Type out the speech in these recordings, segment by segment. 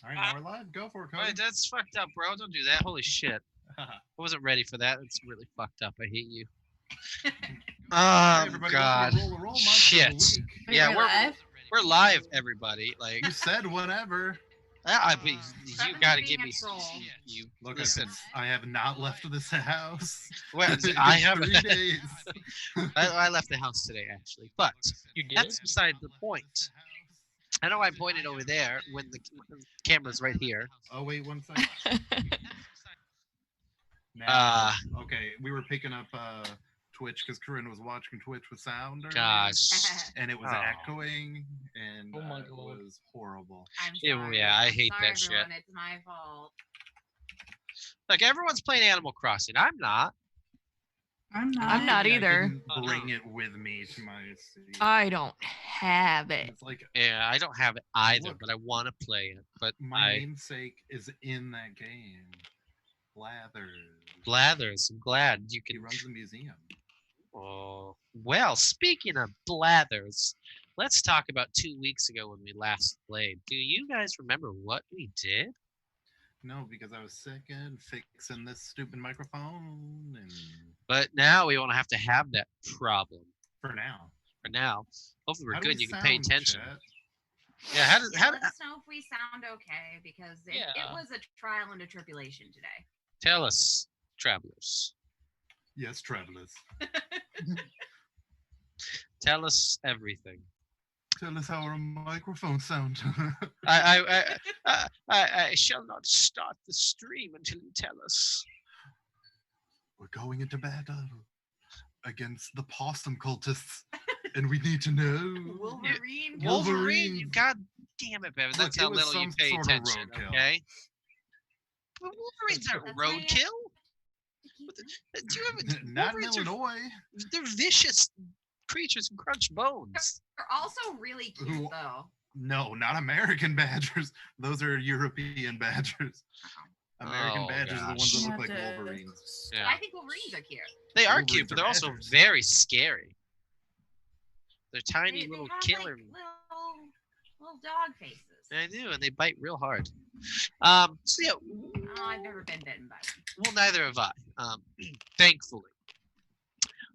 All right, now we're live. Go for it, Cody. Wait, that's fucked up, bro. Don't do that. Holy shit. I wasn't ready for that. That's really fucked up. I hate you. Hey, everybody, welcome God. to Roll the Roll Monster Shit. of the Week. Wait, Yeah, we're live? we're live, everybody. Like, You said whenever. you Stop gotta being give a me troll. you. Look, Listen. I have not left this house. Well, It's I have 3 days. I left the house today actually, but You did? that's beside the point. I know I pointed over there when the camera's right here. Oh, wait, 1 second. Now, Uh, okay, we were picking up Twitch because Corinne was watching Twitch with sound earlier, gosh. and it was Oh. echoing, and Oh my it God. was horrible. I'm Ew, sorry. yeah, I I'm hate sorry, that shit. everyone. It's my fault. Like everyone's playing Animal Crossing. I'm not. I'm I'm not I either. didn't bring it with me to my seat. I don't have it. It's like Yeah, I don't have it either, Look. but I want to play it. But my namesake is in that game. Blathers. Blathers, I'm glad you He can. runs the museum. Oh, well, speaking of Blathers, let's talk about 2 weeks ago when we last played. Do you guys remember what we did? No, because I was sick and fixing this stupid microphone, and But now we won't have to have that problem for now. for now. Hopefully, we're How do good. we You can pay sound, attention. chat? Yeah, how Let us know if we sound okay because it Yeah. was a trial and a tribulation today. tell us, travelers. Yes, travelers. Tell us everything. Tell us how our microphones sound. I shall not start the stream until you tell us. We're going into battle against the possum cultists, and we need to know. Wolverine. Wolverine, you Wolverines. god damn it, Bevan. That's Look, it how was little you some pay sort of attention, roadkill. okay? But Wolverines aren't That's why you- roadkill. Do you ever? Not in Wolverines are Illinois. they're vicious creatures who crunch bones. They're also really cute Who- though. No, not American badgers. Those are European badgers. American Oh, badgers are the ones You that have look like to- Wolverines. But Yeah, I think Wolverines are cute. they are Wolverines cute, but are they're also badgers. very scary. They're tiny They little have killer. like little dog faces. I do, and they bite real hard. So yeah, Oh, I've never been bitten by one. well, neither have I, thankfully.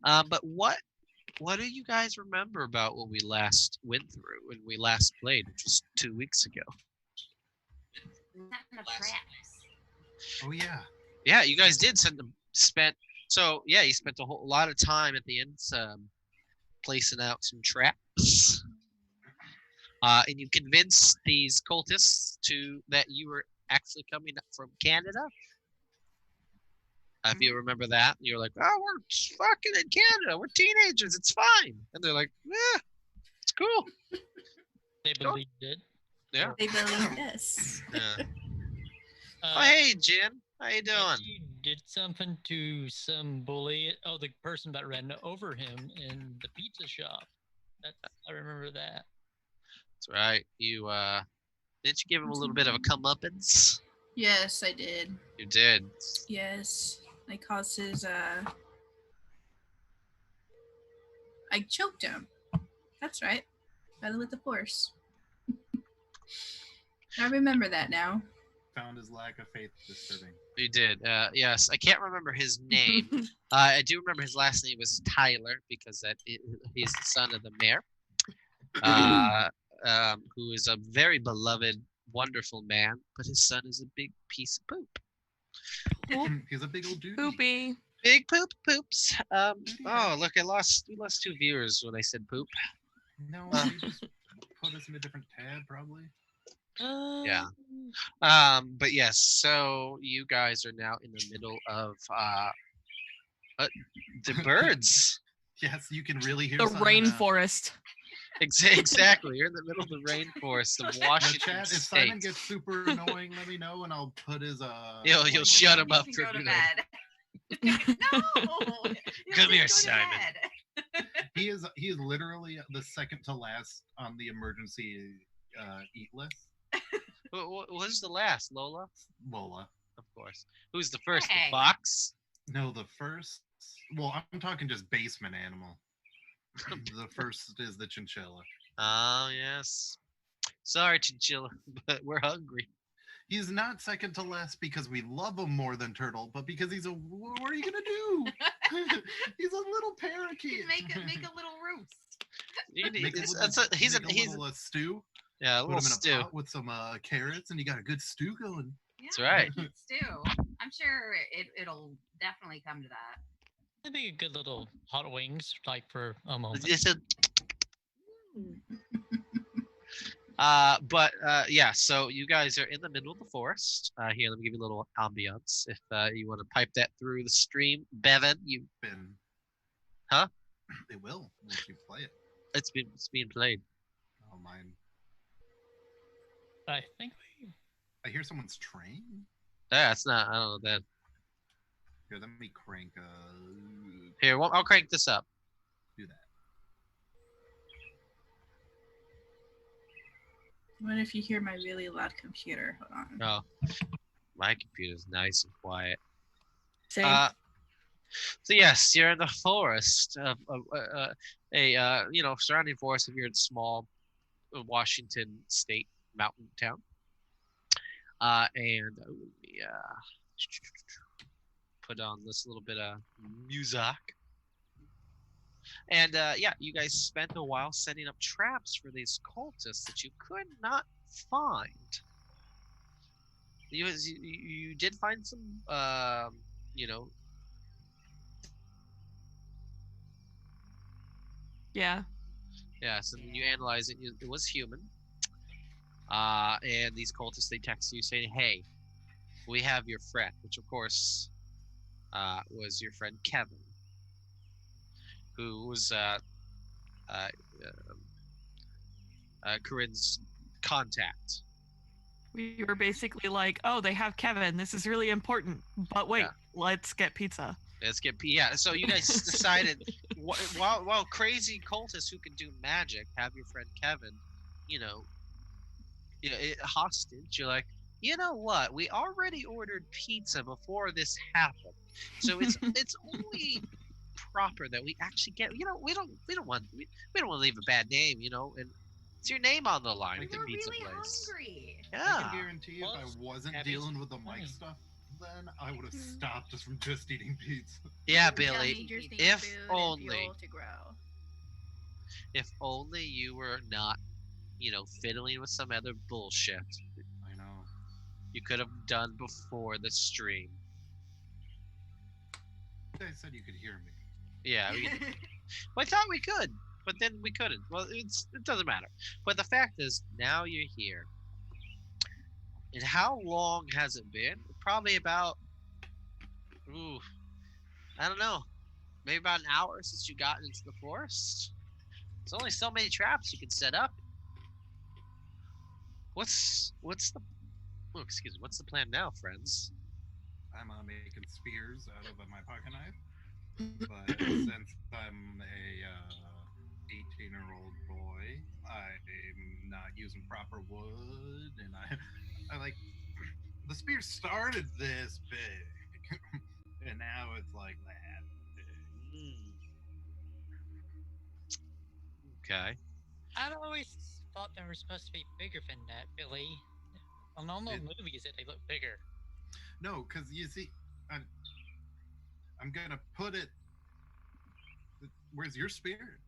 But what do you guys remember about what we last went through when we last played, which was 2 weeks ago? Setting up traps. Oh yeah. Yeah, you guys did spent. So yeah, you spent a whole lot of time at the end, placing out some traps. And you convinced these cultists that you were actually coming up from Canada. If you remember that, you're like, "Oh, we're fucking in Canada. We're teenagers. It's fine." And they're like, "Yeah, it's cool." They believed it. Yeah. They believe this. Yeah. Uh, Oh, hey, Jen. How you doing? You did something to some bully. Oh, the person that ran over him in the pizza shop. I remember that. That's right. You didn't you give him a little bit of a comeuppance? Yes, I did. You did. Yes. I caused his I choked him. That's right. Battle with the force. I remember that now. Found his lack of faith disturbing. You did. Yes, I can't remember his name. I do remember his last name was Tyler because he's the son of the mayor, who is a very beloved, wonderful man. But his son is a big piece of poop. He's a big old dude. Poopy. Big poops. Oh, look, we lost 2 viewers when I said poop. No, he just put us in a different tab, probably. Yeah. But yes, so you guys are now in the middle of the birds. Yes, you can really hear The some of rainforest. Exactly. You're in the middle of the rainforest of Now, Washington chat, if State. Simon gets super annoying, let me know, and I'll put his You'll like, shut him You up can for go to good. bed. No. You Come just here, go to Simon. bed. He is literally the second to last on the emergency eat list. Who's the last? Lola? Lola. Of course. Who's the first? Hey. The fox? No, the first. Well, I'm talking just basement animal. The first is the chinchilla. Oh, yes. Sorry, Chinchilla, but we're hungry. He's not second to last because we love him more than Turtle, but because he's a. What are you gonna do? He's a little parakeet. Make a little roost. You need, Make a it's, little, it's a, he's a, make a he's little stew. yeah, a Put little him in a stew. pot with some carrots, and you got a good stew going. Yeah, That's right. Stew. I'm sure it'll definitely come to that. That'd be a good little hot wings, like for a moment. It's a, yeah. So you guys are in the middle of the forest. Here, let me give you a little ambiance. If you want to pipe that through the stream, Bevan, Been. Huh? It will once you play it. it's being played. Oh, mine. I think I hear someone's train. Yeah, it's not. I don't know that. Here, let me crank. Here, well, I'll crank this up. Do that. What if you hear my really loud computer? Hold on. Oh, my computer's nice and quiet. Same. So yes, you're in the forest of surrounding forest if you're in small Washington State mountain town. And let me put on this little bit of music. And yeah, you guys spent a while setting up traps for these cultists that you could not find. You did find some, Yeah. yeah. So when you analyze it, it was human. And these cultists, they text you saying, "Hey, we have your friend," which of course was your friend Kevin, who was Corinne's contact. We were basically like, oh, they have Kevin. This is really important. But wait, Yeah. let's get pizza. Let's get yeah. So you guys decided while crazy cultists who can do magic have your friend Kevin, hostage. You're like, you know what? We already ordered pizza before this happened, so it's only proper that we actually get. We don't want to leave a bad name, and it's your name on the line We at the We're pizza really place. hungry. I Yeah. can guarantee if I Plus, wasn't Abby's dealing with the mic funny. stuff, then I would have stopped us from just eating pizza. Yeah, Young Billy. teenagers need if food only- and fuel to grow. If only you were not, fiddling with some other bullshit I know. you could have done before the stream. You guys said you could hear me. Yeah, well, I thought we could, but then we couldn't. Well, it doesn't matter. But the fact is, now you're here. And how long has it been? Probably about, I don't know, maybe about an hour since you got into the forest. There's only so many traps you can set up. What's the what's the plan now, friends? I'm making spears out of my pocket knife, but since I'm a 18-year-old boy, I'm not using proper wood, and I like the spear started this big, and now it's like that big. Okay. I'd always thought they were supposed to be bigger than that, Billy. On normal movies, they look bigger. No, because you see, I'm gonna put it. Where's your spear?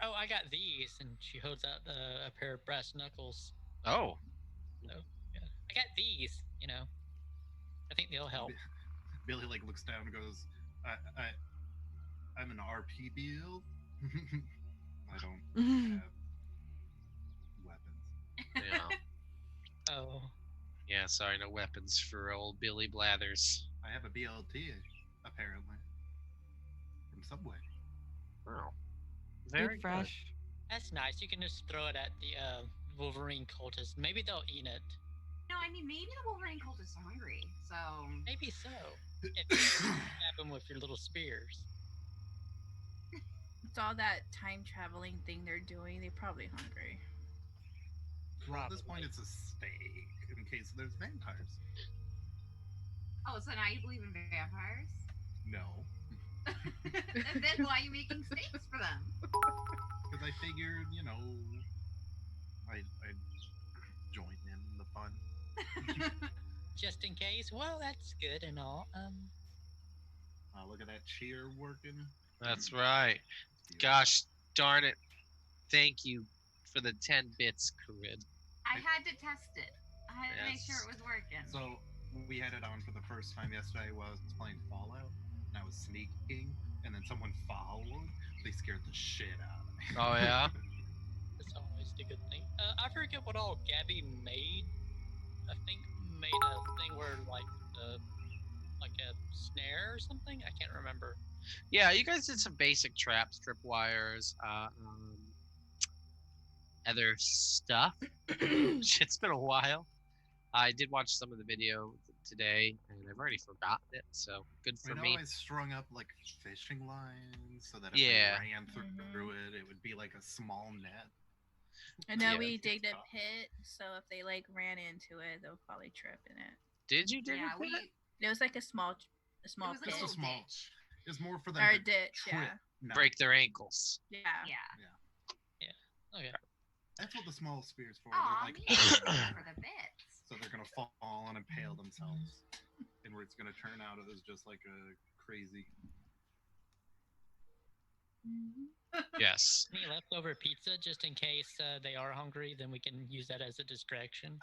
Oh, I got these, and she holds out a pair of brass knuckles. Oh. Yeah. I got these. I think they'll help. Billy like looks down and goes, I'm an RP build. I don't have weapons. Yeah. Oh, Yeah. Sorry, no weapons for old Billy Blathers. I have a BLT apparently from Subway. Oh. Very Good fresh. that's nice. You can just throw it at the Wolverine cultists. Maybe they'll eat it. No, I mean maybe the Wolverine cultists are hungry. So Maybe so. If you stab them with your little spears. It's all that time traveling thing they're doing. They're probably hungry. Well, at this point, Probably. it's a steak in case there's vampires. so now you believe in vampires? No, And then why are you making steaks for them? because I figured, I'd join in fun. Just in case. Well, that's good and all. Look at that cheer working. That's right. Yeah. Gosh darn it. Thank you for the 10 bits, Corinne. I had to test it. I had to make sure Yes. it was working. So we had it on for the first time yesterday while I was playing Fallout, and I was sneaking, and then someone followed. They scared the shit out of me. Oh, yeah? That's always a good thing. I forget what all Gabby made. I think made a thing where like a snare or something. I can't remember. Yeah, you guys did some basic traps, tripwires, other stuff. It's been a while. I did watch some of the video today, and I've already forgotten it, so good for I know me. I strung up like fishing lines so that if Yeah. they ran through it, it would be like a small net. I know Yeah. we digged a pit, so if they like ran into it, they'll probably trip in it. Did you dig yeah, a we. pit? It was like a small It was like pit. a Just a little small- ditch. It's more for them Or to a ditch, trip, yeah. not- Break their ankles. Yeah. Yeah. Okay. That's what the small spears for. Aw, They're like, me for the bits. so they're gonna fall and impale themselves, and where it's gonna turn out as just like a crazy. Yes. Any leftover pizza, just in case they are hungry, then we can use that as a distraction.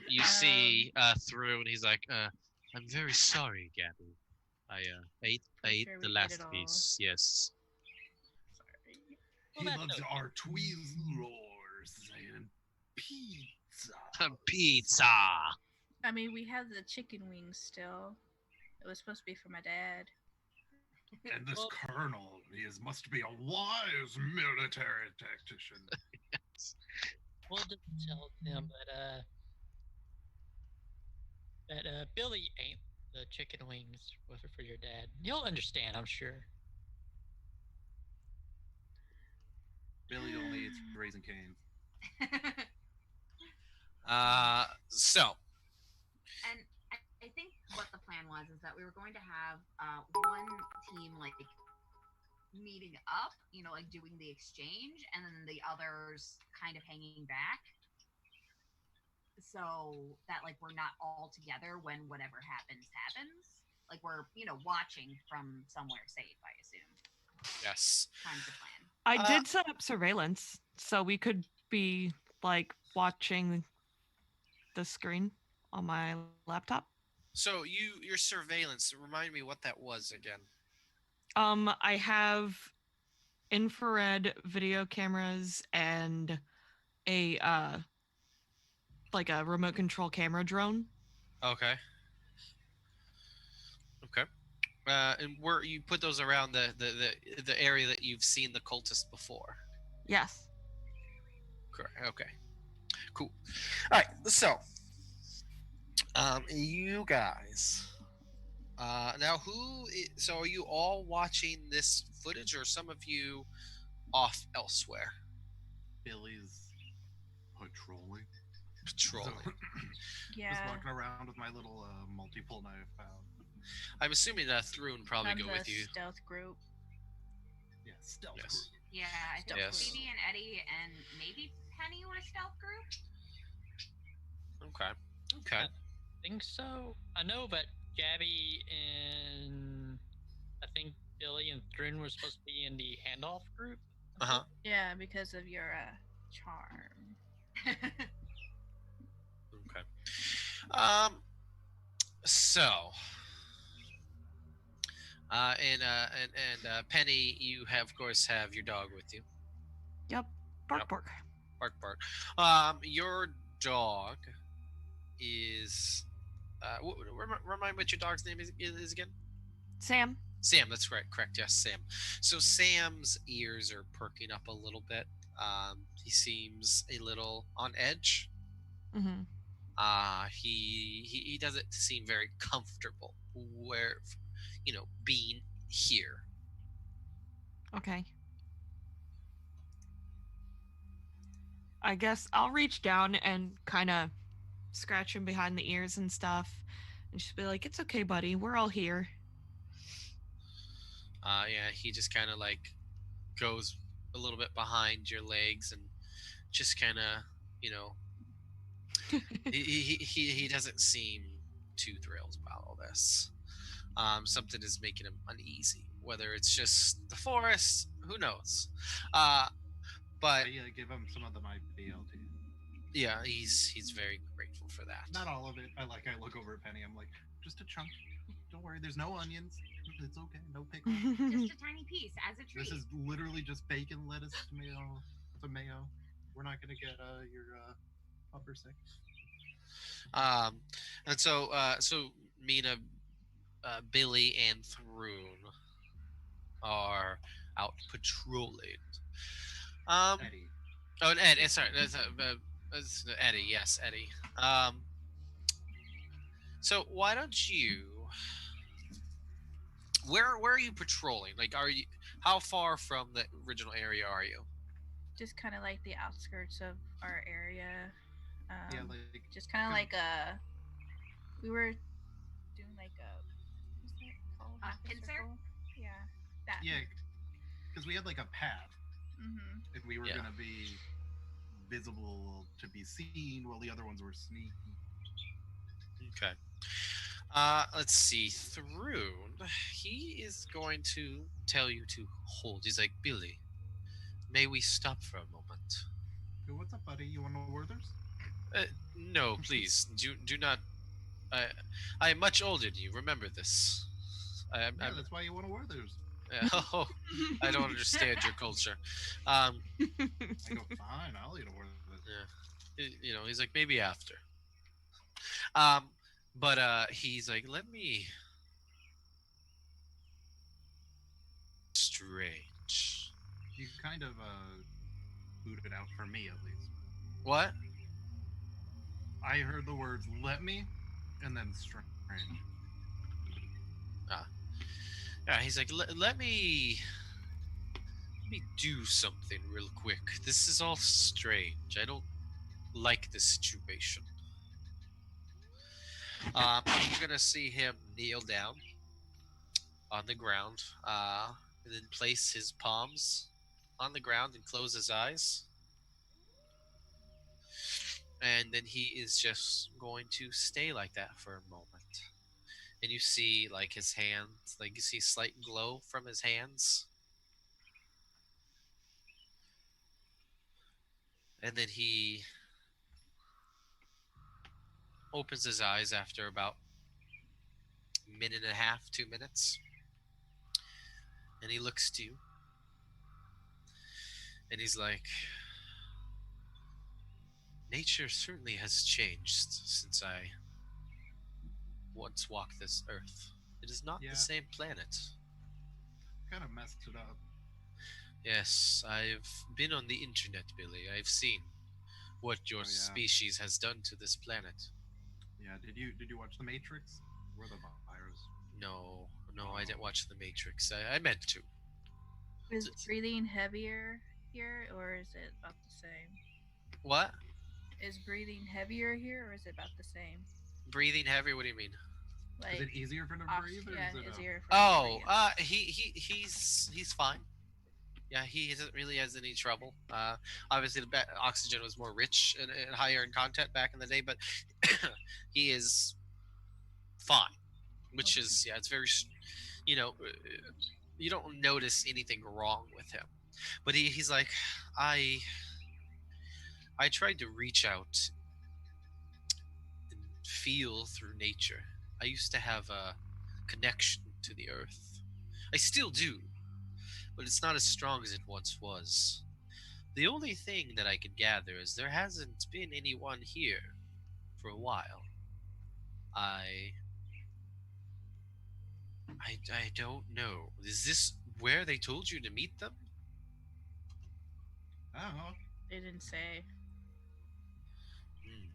You see through, and he's like, "I'm very sorry, Gabby. I ate sure the we ate last it all." piece. Yes." Sorry. He Well, that's loves okay. our Twizzlers and pizza. Pizza. I mean, we have the chicken wings still. It was supposed to be for my dad. And this Well- colonel, must be a wise military tactician. We'll just tell him that Billy ain't the chicken wings for your dad. You'll understand, I'm sure. Billy only eats Raising Cane's. So And I think what the plan was is that we were going to have one team like meeting up, like doing the exchange, and then the others kind of hanging back, so that like we're not all together when whatever happens. Like we're watching from somewhere safe. I assume. yes. Kind of the plan. I Uh, did set up surveillance, so we could be like watching the screen on my laptop. So your surveillance. Remind me what that was again. I have infrared video cameras and a like a remote control camera drone. Okay. Okay. And where you put those around the area that you've seen the cultist before. Yes. Correct. Okay. Cool. All right. So, you guys. Now, so are you all watching this footage, or some of you off elsewhere Billy's patrolling. patrolling? So, Yeah. just walking around with my little multi-pull knife out. I'm assuming Thrune probably From go the with you. stealth group. Yeah, stealth Yes. group. Yeah, I think Yes. Phoebe and Eddie and maybe Penny were stealth group. Okay. Okay. Think so. I know that Gabby and I think Billy and Thrun were supposed to be in the handoff group. Uh huh. Yeah, because of your charm. Okay. So. And Penny, you have of course have your dog with you. Yep. Bark Yep. bark. Bark bark. Your dog is. Remind what your dog's name is again. Sam. Sam, that's right. Correct. Yes, Sam. So Sam's ears are perking up a little bit. He seems a little on edge. Mm-hmm. He doesn't seem very comfortable where, being here. Okay. I guess I'll reach down and kind of scratch him behind the ears and stuff, and just be like, "It's okay, buddy. We're all here." Yeah, he just kind of like goes a little bit behind your legs and just kind of, He doesn't seem too thrilled about all this. Something is making him uneasy. Whether it's just the forest, who knows? Uh, but I give him some of the my BLT. yeah, he's very grateful for that. Not all of it. I look over at Penny. I'm like, just a chunk. Don't worry. There's no onions. It's okay. No pickles. Just a tiny piece as a treat. This is literally just bacon, lettuce, tomato. We're not gonna get your upper sick. Um, and so Mina, Billy, and Thrune are out patrolling. Um, Eddie. oh, and Ed, sorry, that's Eddie. Yes, Eddie. Um, so why don't you? Where are you patrolling? Like, are you? How far from the original area are you? Just kind of like the outskirts of our area. Yeah, Just kind of like we were doing like a what's that called? A Half a pincer? circle. Yeah, that. yeah, because we had like a path, Mhm. and we were Yeah. gonna be visible to be seen, while the other ones were sneaky. Okay. Let's see. Thrune, he is going to tell you to hold. He's like, Billy, may we stop for a moment? Hey, what's up, buddy? You want to Werther's? Uh, no, please, do not. I I am much older than you. Remember this. Yeah, I'm that's why you want to Werther's. oh, I don't understand your culture. Um, I go, fine, I'll eat a Werther's. you know, he's like maybe after. Um, but he's like, let me. Strange. You kind of booted out for me, at least. What? I heard the words "let me" and then "strange." Ah, yeah. He's like, let me do something real quick. This is all strange. I don't like this situation. You're gonna see him kneel down on the ground, and then place his palms on the ground and close his eyes. And then he is just going to stay like that for a moment. And you see like his hands, like you see slight glow from his hands. And then he opens his eyes after about a minute and a half, 2 minutes. And he looks to you. And he's like, nature certainly has changed since I once walked this earth. It is not Yeah. the same planet. Kind of messed it up. Yes, I've been on the internet, Billy. I've seen what your Oh, yeah. species has done to this planet. Yeah. Did you watch The Matrix? We're the virus. No, no, I Oh. didn't watch The Matrix. I meant to. Is It's- breathing heavier here, or is it about the same? What? Is breathing heavier here, or is it about the same? Breathing heavy? What do you mean? Like, Is it easier for him to breathe, or yeah, is it? easier for Oh, breathe. he's fine. Yeah, he isn't really has any trouble. Obviously, oxygen was more rich and higher in content back in the day, but he is fine. Which is, yeah, it's very, you know, you don't notice anything wrong with him. But he's like, I I tried to reach out and feel through nature. I used to have a connection to the earth. I still do, but it's not as strong as it once was. The only thing that I can gather is there hasn't been anyone here for a while. I I don't know. Is this where they told you to meet them? I don't know. They didn't say. Hmm.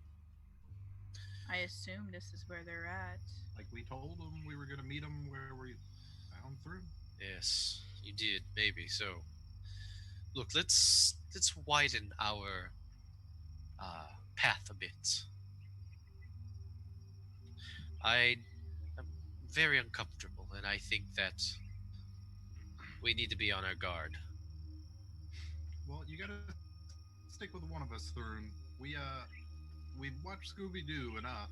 I assume this is where they're at. Like we told him we were gonna meet him where we found through. Yes, you did. Maybe so. Look, let's widen our path a bit. I am very uncomfortable, and I think that we need to be on our guard. Well, you gotta stick with one of us, Thurn. We we watched Scooby Doo enough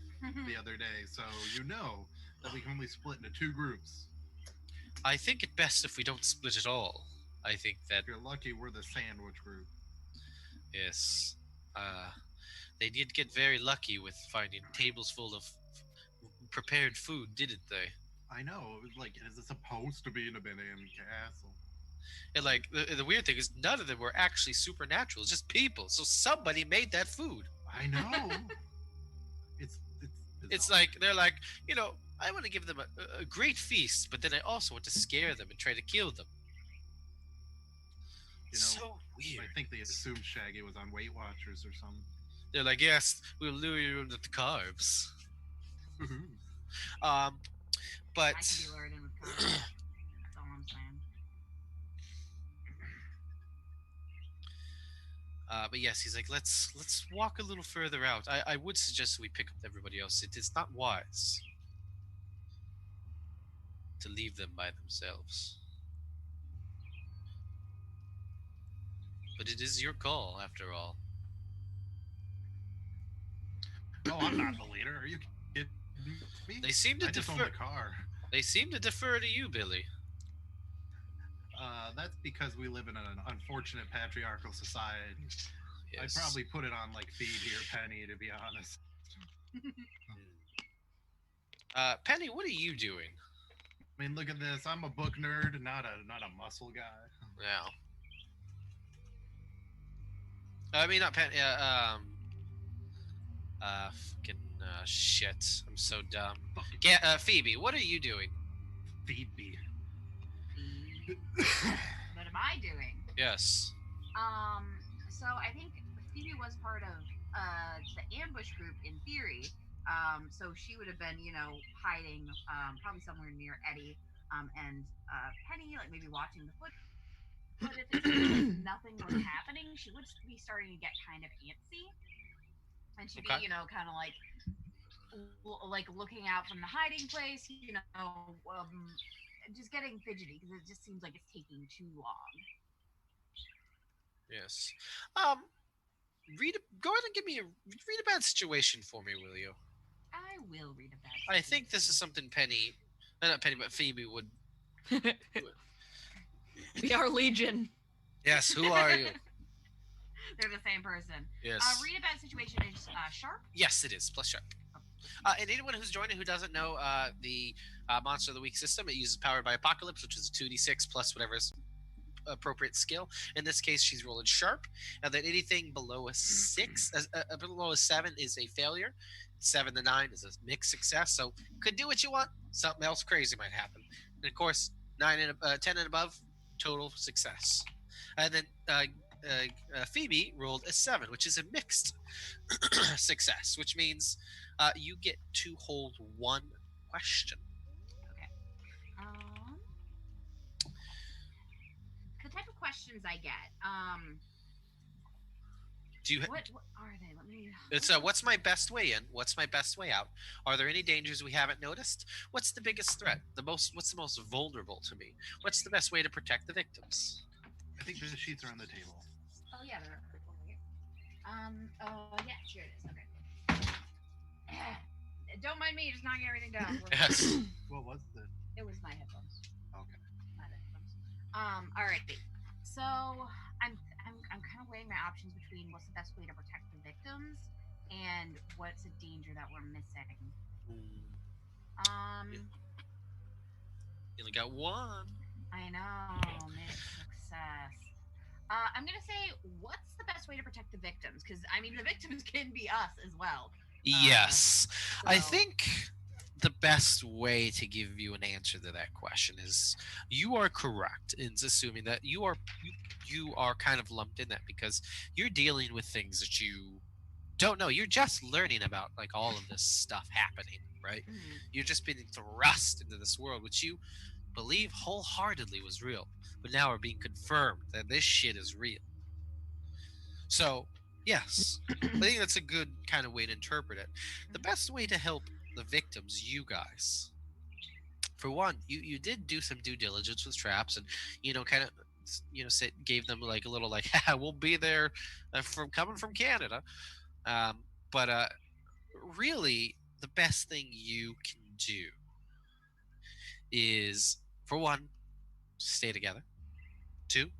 the other day, so you know that we can only split into two groups. I think it best if we don't split at all. I think that If you're lucky, we're the sandwich group. yes, uh, they did get very lucky with finding tables full of prepared food, didn't they? I know. Like, is it supposed to be in a banana castle? And like the weird thing is, none of them were actually supernatural. It's just people. So somebody made that food. I know. It's It's bizarre. like they're like, I want to give them a great feast, but then I also want to scare them and try to kill them. You know, So weird. I think they assumed Shaggy was on Weight Watchers or something. They're like, yes, we'll lure you into the carbs. Um, but I can be lured in with carbs. That's all I'm saying. but yes, he's like, let's walk a little further out. I would suggest we pick up everybody else. It is not wise to leave them by themselves. But it is your call, after all. No, I'm not the leader. Are you kidding me? They seem to I just own defer. the car. They seem to defer to you, Billy. That's because we live in an unfortunate patriarchal society. Yes. I'd probably put it on like Feed Here, Penny, to be honest. Penny, what are you doing? I mean, look at this. I'm a book nerd, not a muscle guy. Yeah. I mean, not Penny. Fucking shit. I'm so dumb. Phoebe, what are you doing? Phoebe. What am I doing? Yes. So I think Phoebe was part of the ambush group in theory. So she would have been, hiding probably somewhere near Eddie and Penny, like maybe watching the foot. But if it seemed like nothing was happening, she would be starting to get kind of antsy, and she'd Okay. be, kind of like looking out from the hiding place, just getting fidgety because it just seems like it's taking too long. Yes. Go ahead and read a bad situation for me, will you? I will read a bad. I think this is something Penny, not Penny, but Phoebe would. We are Legion. Yes. Who are you? They're the same person. Yes. Read a bad situation is sharp. Yes, it is plus sharp. And anyone who's joining who doesn't know the Monster of the Week system, it uses Powered by Apocalypse, which is a 2d6 plus whatever's appropriate skill. In this case, she's rolling sharp. And then anything below a 6, below a 7 is a failure. 7 to 9 is a mixed success. So could do what you want. Something else crazy might happen. And of course, 10 and above, total success. And then Phoebe rolled a 7, which is a mixed success, which means you get to hold one question. Okay. The type of questions I get. Do you? What are they? Let me. It's what's my best way in? What's my best way out? Are there any dangers we haven't noticed? What's the biggest threat? What's the most vulnerable to me? What's the best way to protect the victims? I think the sheets are on the table. Oh yeah, they're over here. Oh yeah, here it is. Okay. Don't mind me, just knocking everything down. Yes. What was it? It was my headphones. Okay. My headphones. All right. So I'm kind of weighing my options between what's the best way to protect the victims and what's a danger that we're missing. You only got one. I know, mixed success. I'm gonna say, what's the best way to protect the victims? Because I mean, the victims can be us as well. Yes. I So- think the best way to give you an answer to that question is you are correct in assuming that you are kind of lumped in that because you're dealing with things that you don't know. You're just learning about like all of this stuff happening, right? Mhm. You're just being thrust into this world which you believe wholeheartedly was real, but now are being confirmed that this shit is real. So, yes, I think that's a good kind of way to interpret it. The best way to help the victims, you guys, for one, you did do some due diligence with traps and kind of gave them like a little like we'll be there from coming from Canada, But really, the best thing you can do is, for one, stay together. Two,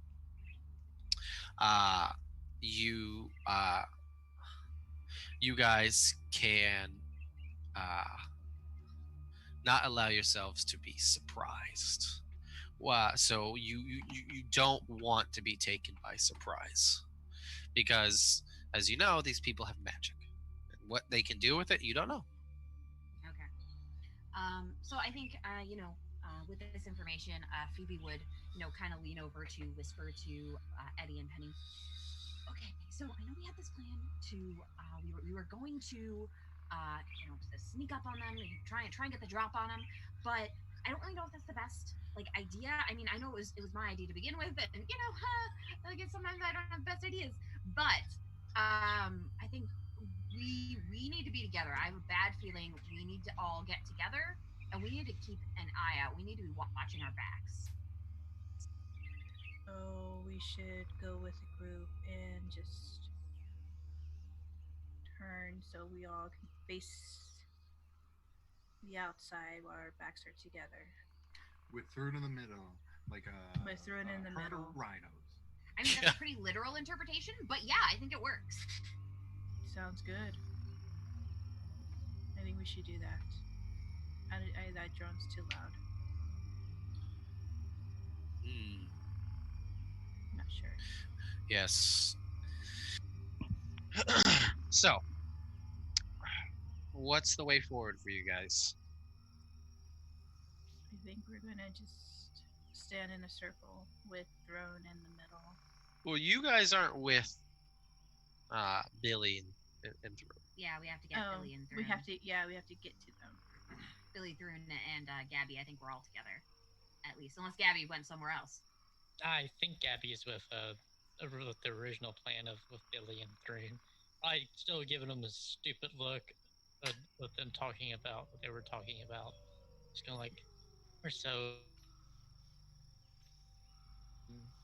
uh, you you guys can uh, not allow yourselves to be surprised. So you don't want to be taken by surprise because, as you know, these people have magic, and what they can do with it, you don't know. Okay. So I think with this information, Phoebe would kind of lean over to whisper to Eddie and Penny. Okay, so I know we had this plan to we were going to sneak up on them and try and get the drop on them, but I don't really know if that's the best idea. I mean, I know it was my idea to begin with, and I guess sometimes I don't have the best ideas, but I think we need to be together. I have a bad feeling we need to all get together and we need to keep an eye out. We need to be watching our backs. So we should go with a group and just turn so we all can face the outside while our backs are together. With Thrun in the middle, like With Thrun in the herd of middle. rhinos. I mean, that's a pretty literal interpretation, but yeah, I think it works. Sounds good. I think we should do that. That drone's too loud. Hmm. Not sure. Yes. So, what's the way forward for you guys? I think we're gonna just stand in a circle with throne in the middle. Well, you guys aren't with Billy and Drew. Yeah, we have to get Billy and Thrun. We have to. Yeah, we have to get to them. Billy, Thrun, and Gabby. I think we're all together, at least, unless Gabby went somewhere else. I think Gabby is with the original plan of with Billy and Thrun. I still giving them a stupid look with them talking about what they were talking about. Just kind of like, we're so,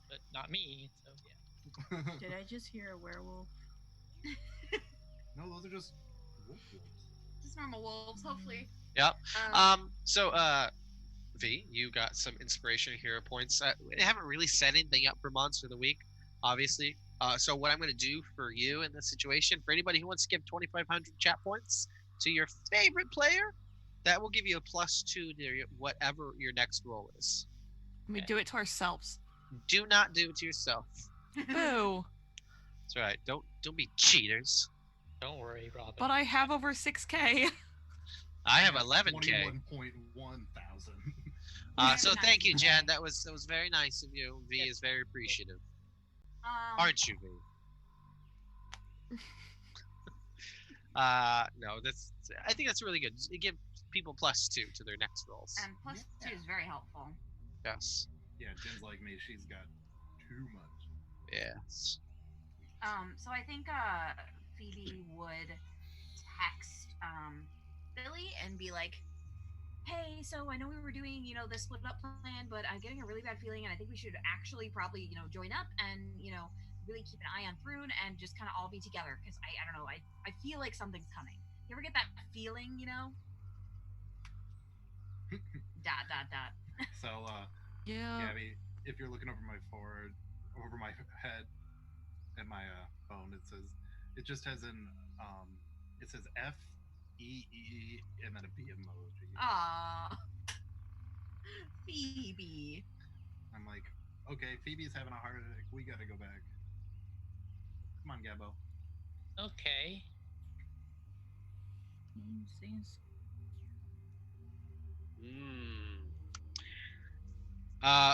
but not me. So yeah. Did I just hear a werewolf? No, those are just wolves. Just normal wolves, hopefully. Yep. So, V, you got some inspiration hero points. We haven't really set anything up for Monster of the Week, obviously. So what I'm going to do for you in this situation, for anybody who wants to give 2,500 chat points to your favorite player, that will give you a +2 to whatever your next roll is. We do it to ourselves. Do not do it to yourself. Boo. That's right. Don't be cheaters. Don't worry, Robin. But I have over 6K. I have 11K. 21.1 thousand. So thank you, Jen. That was very nice of you. V is very appreciative. Aren't you, V? No, I think that's really good. You give people +2 to their next rolls. And +2 is very helpful. Yes. Yeah, Jen's like me. She's got too much. Yes. So I think Phoebe would text Billy and be like, hey, so I know we were doing, the split up plan, but I'm getting a really bad feeling, and I think we should actually probably, join up and, really keep an eye on Thrun and just kind of all be together, because I don't know, I feel like something's coming. You ever get that feeling, dot. So, Yeah. Gabby, if you're looking over my head at my phone, it just has it says FEE and then a B emoji. Aww. Phoebe. I'm like, okay, Phoebe's having a heart attack. We gotta go back. Come on, Gabbo. Okay. Seems.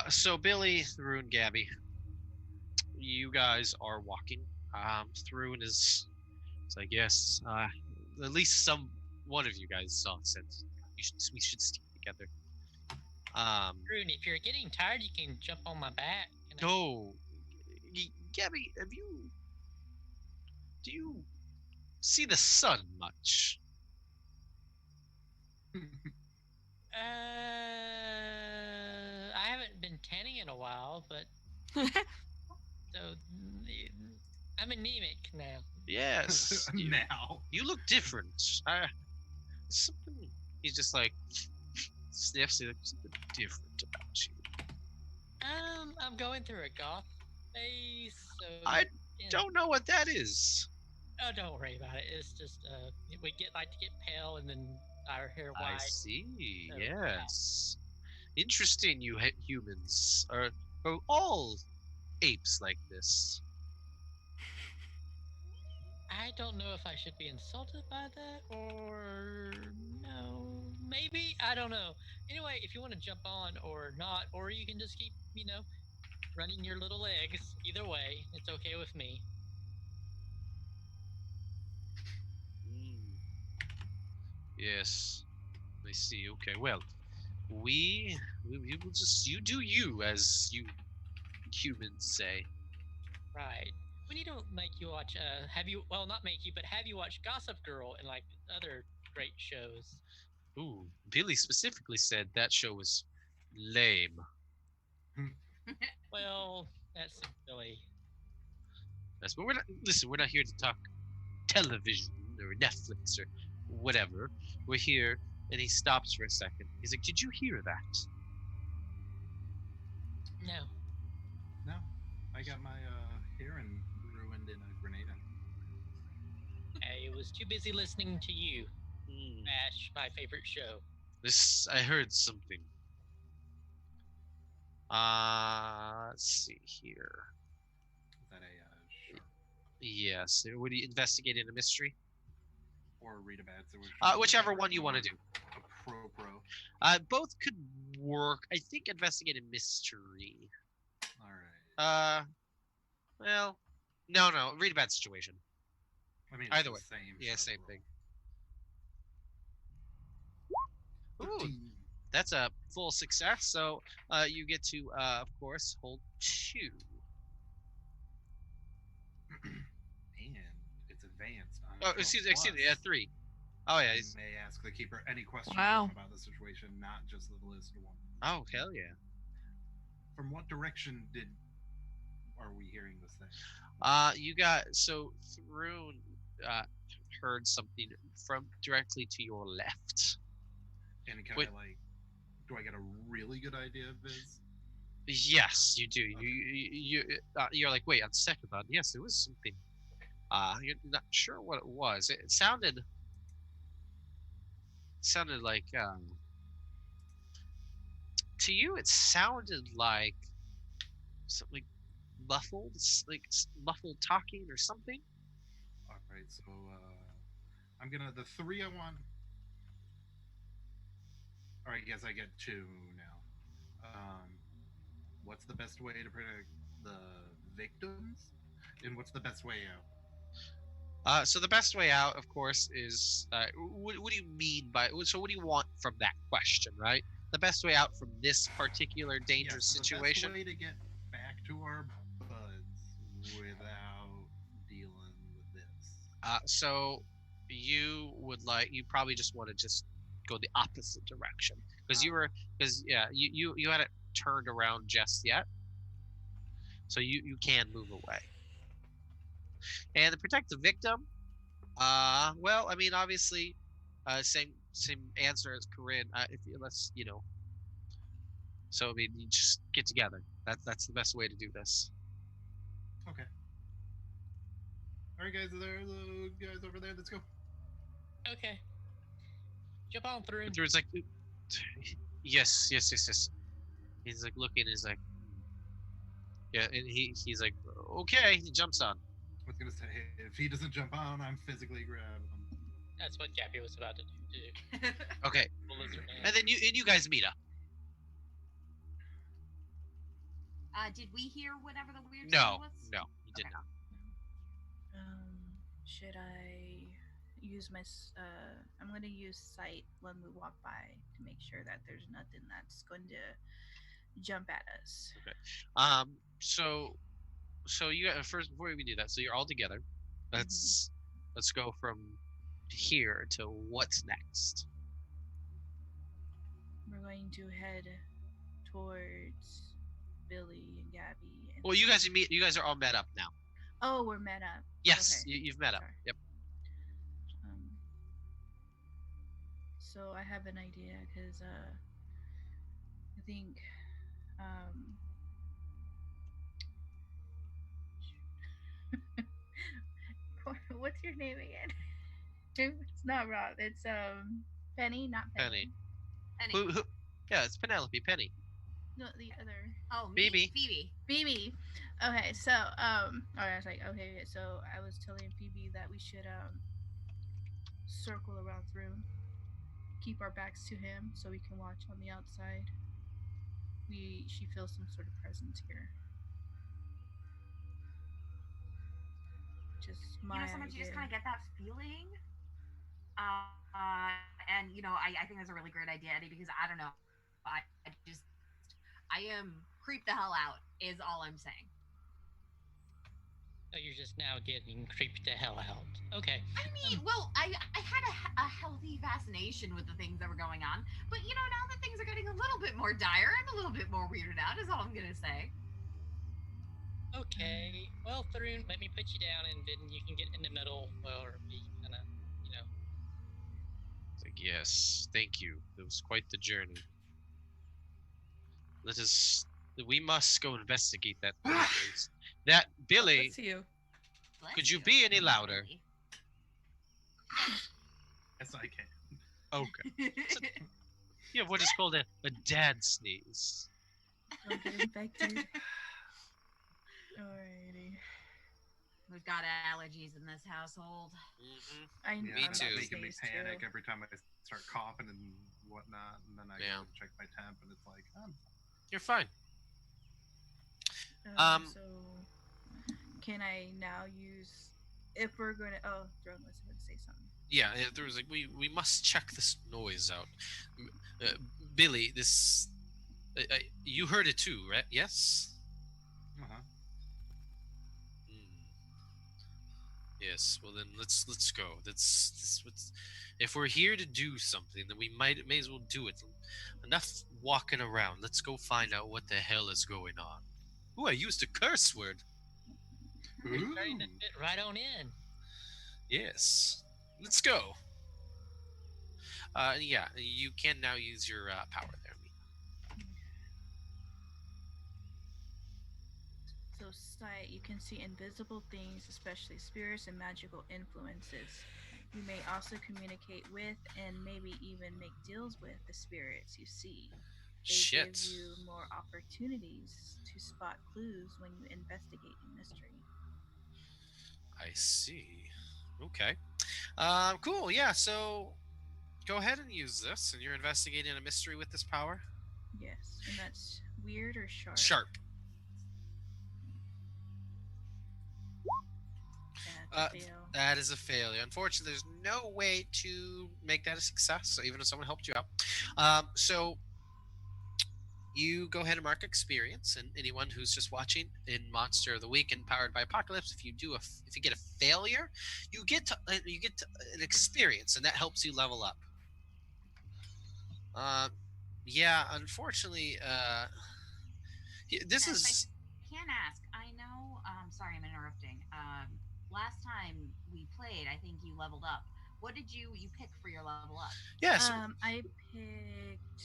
So Billy, Thrun, Gabby, you guys are walking. Thrun is like, yes, at least one of you guys saw sense. We should stick together. Thrun, if you're getting tired, you can jump on my back. No, Gabby, do you see the sun much? I haven't been tanning in a while, but so I I'm anemic now. Yes. Now. You look different. Something. He's just like sniffs. He's like, something different about you. I'm going through a goth phase, so I yeah. don't know what that is. Oh, don't worry about it. It's just we like to get pale and then our hair I white. see. So, Yes. Interesting. You humans are all apes like this. I don't know if I should be insulted by that or no. Maybe I don't know. Anyway, if you want to jump on or not, or you can just keep running your little legs. Either way, it's okay with me. Mm, yes. I see. Okay. Well, we will just you do you, as you humans say. Right. We need to make you watch. Have you? Well, not make you, but have you watch Gossip Girl and like other great shows? Ooh, Billy specifically said that show was lame. Well, that's silly. Yes, but we're not. Listen, we're not here to talk television or Netflix or whatever. We're here, and he stops for a second. He's like, "Did you hear that?" No. No, I got my hearing ruined in a grenade. I was too busy listening to you Hmm. bash my favorite show. This I heard something. Let's see here. Is that a sharp Yes, would you investigate in a mystery? or read a bad situation? Whichever one you want to do. A pro. Both could work. I think investigate a mystery. All right. Well, no. Read a bad situation. I mean, Either it's way. the same. Yeah, sharp same roll. thing. Ooh, 13. that's a full success. So you get to, of course, hold 2. And it's advanced. On Oh, a 12 excuse me, plus. 3. Oh yeah. I may ask the keeper any questions Wow. about the situation, not just the listed one. Oh hell yeah. From what direction are we hearing this thing? You got so Thrune heard something from directly to your left. And can Wait. I do I get a really good idea of his? Yes, you do. Okay. You're like, wait, on second thought, yes, there was something. You're not sure what it was. It sounded like to you. It sounded like something muffled, muffled talking or something. All right, so I'm gonna the 3 I want. Or I guess I get 2 now. What's the best way to protect the victims, and what's the best way out? So the best way out, of course, is what do you mean by? So what do you want from that question, right? The best way out from this particular dangerous Yes, situation. the best way to get back to our buds without dealing with this. So you probably just want to just go the opposite direction because you hadn't turned around just yet, so you can move away. And to protect the victim, well, I mean, obviously, same answer as Corinne. If you let's so I mean, you just get together. That's the best way to do this. Okay. All right, guys, there the guys over there. Let's go. Okay. Jump on through. It's like, yes. He's like looking. He's like, yeah, and he's like, okay. He jumps on. I was gonna say, if he doesn't jump on, I'm physically grabbing him. That's what Gappy was about to do too. Okay, and then you guys meet up. Did we hear whatever the weird No, sound was? no, you did Okay. not. Should I use my? I'm gonna use sight when we walk by to make sure that there's nothing that's going to jump at us. Okay. So you first before we do that, so you're all together. Let's go from here to what's next. We're going to head towards Billy and Gabby. And Well, you guys are all met up now. Oh, we're met up. Yes, Okay. you've met up. Sorry. Yep. Um, so I have an idea because I think um, what's your name again? It's not Rob. It's Penny, not Penny. Penny. Penny. Who? Yeah, it's Penelope. Penny. No, the other. Oh, me? Phoebe. Phoebe. Phoebe. Okay, so I was like, okay, so I was telling Phoebe that we should circle around the room, keep our backs to him so we can watch on the outside. She feels some sort of presence here. Just You know, my sometimes you just idea. kind of get that feeling. And, I think that's a really great idea, Eddie, because I don't know. I am creeped the hell out, is all I'm saying. So you're just now getting creeped the hell out. Okay. I mean, well, I had a healthy fascination with the things that were going on, but now that things are getting a little bit more dire, I'm a little bit more weirded out. Is all I'm gonna say. Okay. Well, Thrune, let me put you down, and then you can get in the middle, or we kind of, you know. It's like, yes, thank you. It was quite the journey. Let us. We must go investigate that place. That Billy. Bless you. Bless Could you be any louder? Really. Yes, I can. Okay. You have what is called a dad sneeze. Don't get infected. Alrighty. We've got allergies in this household. Mm-hmm. I Yeah, Me I'm it's too. about to making me sneeze, panic too. every time I start coughing and whatnot, and then I Yeah. go to check my temp, and it's like, You're fine. So can I now use if we're gonna? Oh, Throne was going to say something. Yeah, there was like we must check this noise out. Billy, this you heard it too, right? Yes. uh-huh. Hmm. Yes. Well, then let's go. That's what's. If we're here to do something, then we may as well do it. Enough walking around. Let's go find out what the hell is going on. Ooh, I used a curse word. Ready to Ooh. fit right on in. Yes. Let's go. Yeah, you can now use your power there. So sight, you can see invisible things, especially spirits and magical influences. You may also communicate with and maybe even make deals with the spirits you see. They give Shit. you more opportunities to spot clues when you investigate a mystery. I see. Okay. Cool. Yeah. So go ahead and use this, and you're investigating a mystery with this power. Yes, and that's weird or sharp. Sharp. That's Uh, a fail. that is a failure. Unfortunately, there's no way to make that a success. So even if someone helped you out, so you go ahead and mark experience, and anyone who's just watching in Monster of the Week and Powered by Apocalypse, if you get a failure, you get to an experience, and that helps you level up. Uh, yeah, unfortunately, this Now, if I is can ask, I know. Sorry, I'm interrupting. Last time we played, I think you leveled up. What did you pick for your level up? yes. I picked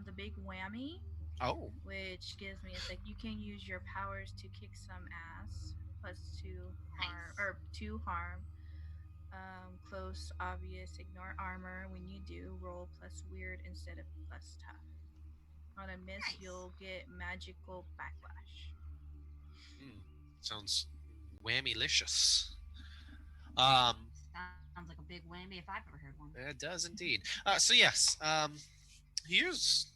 the big whammy, Oh, which gives me it's like you can use your powers to kick some ass plus two harm Nice. or two harm. Close, obvious, ignore armor. When you do, roll plus weird instead of plus tough. On a miss, Nice. you'll get magical backlash. hmm, sounds whammylicious. Um, Sounds like a big whammy if I've ever heard one. it does indeed. So yes, here's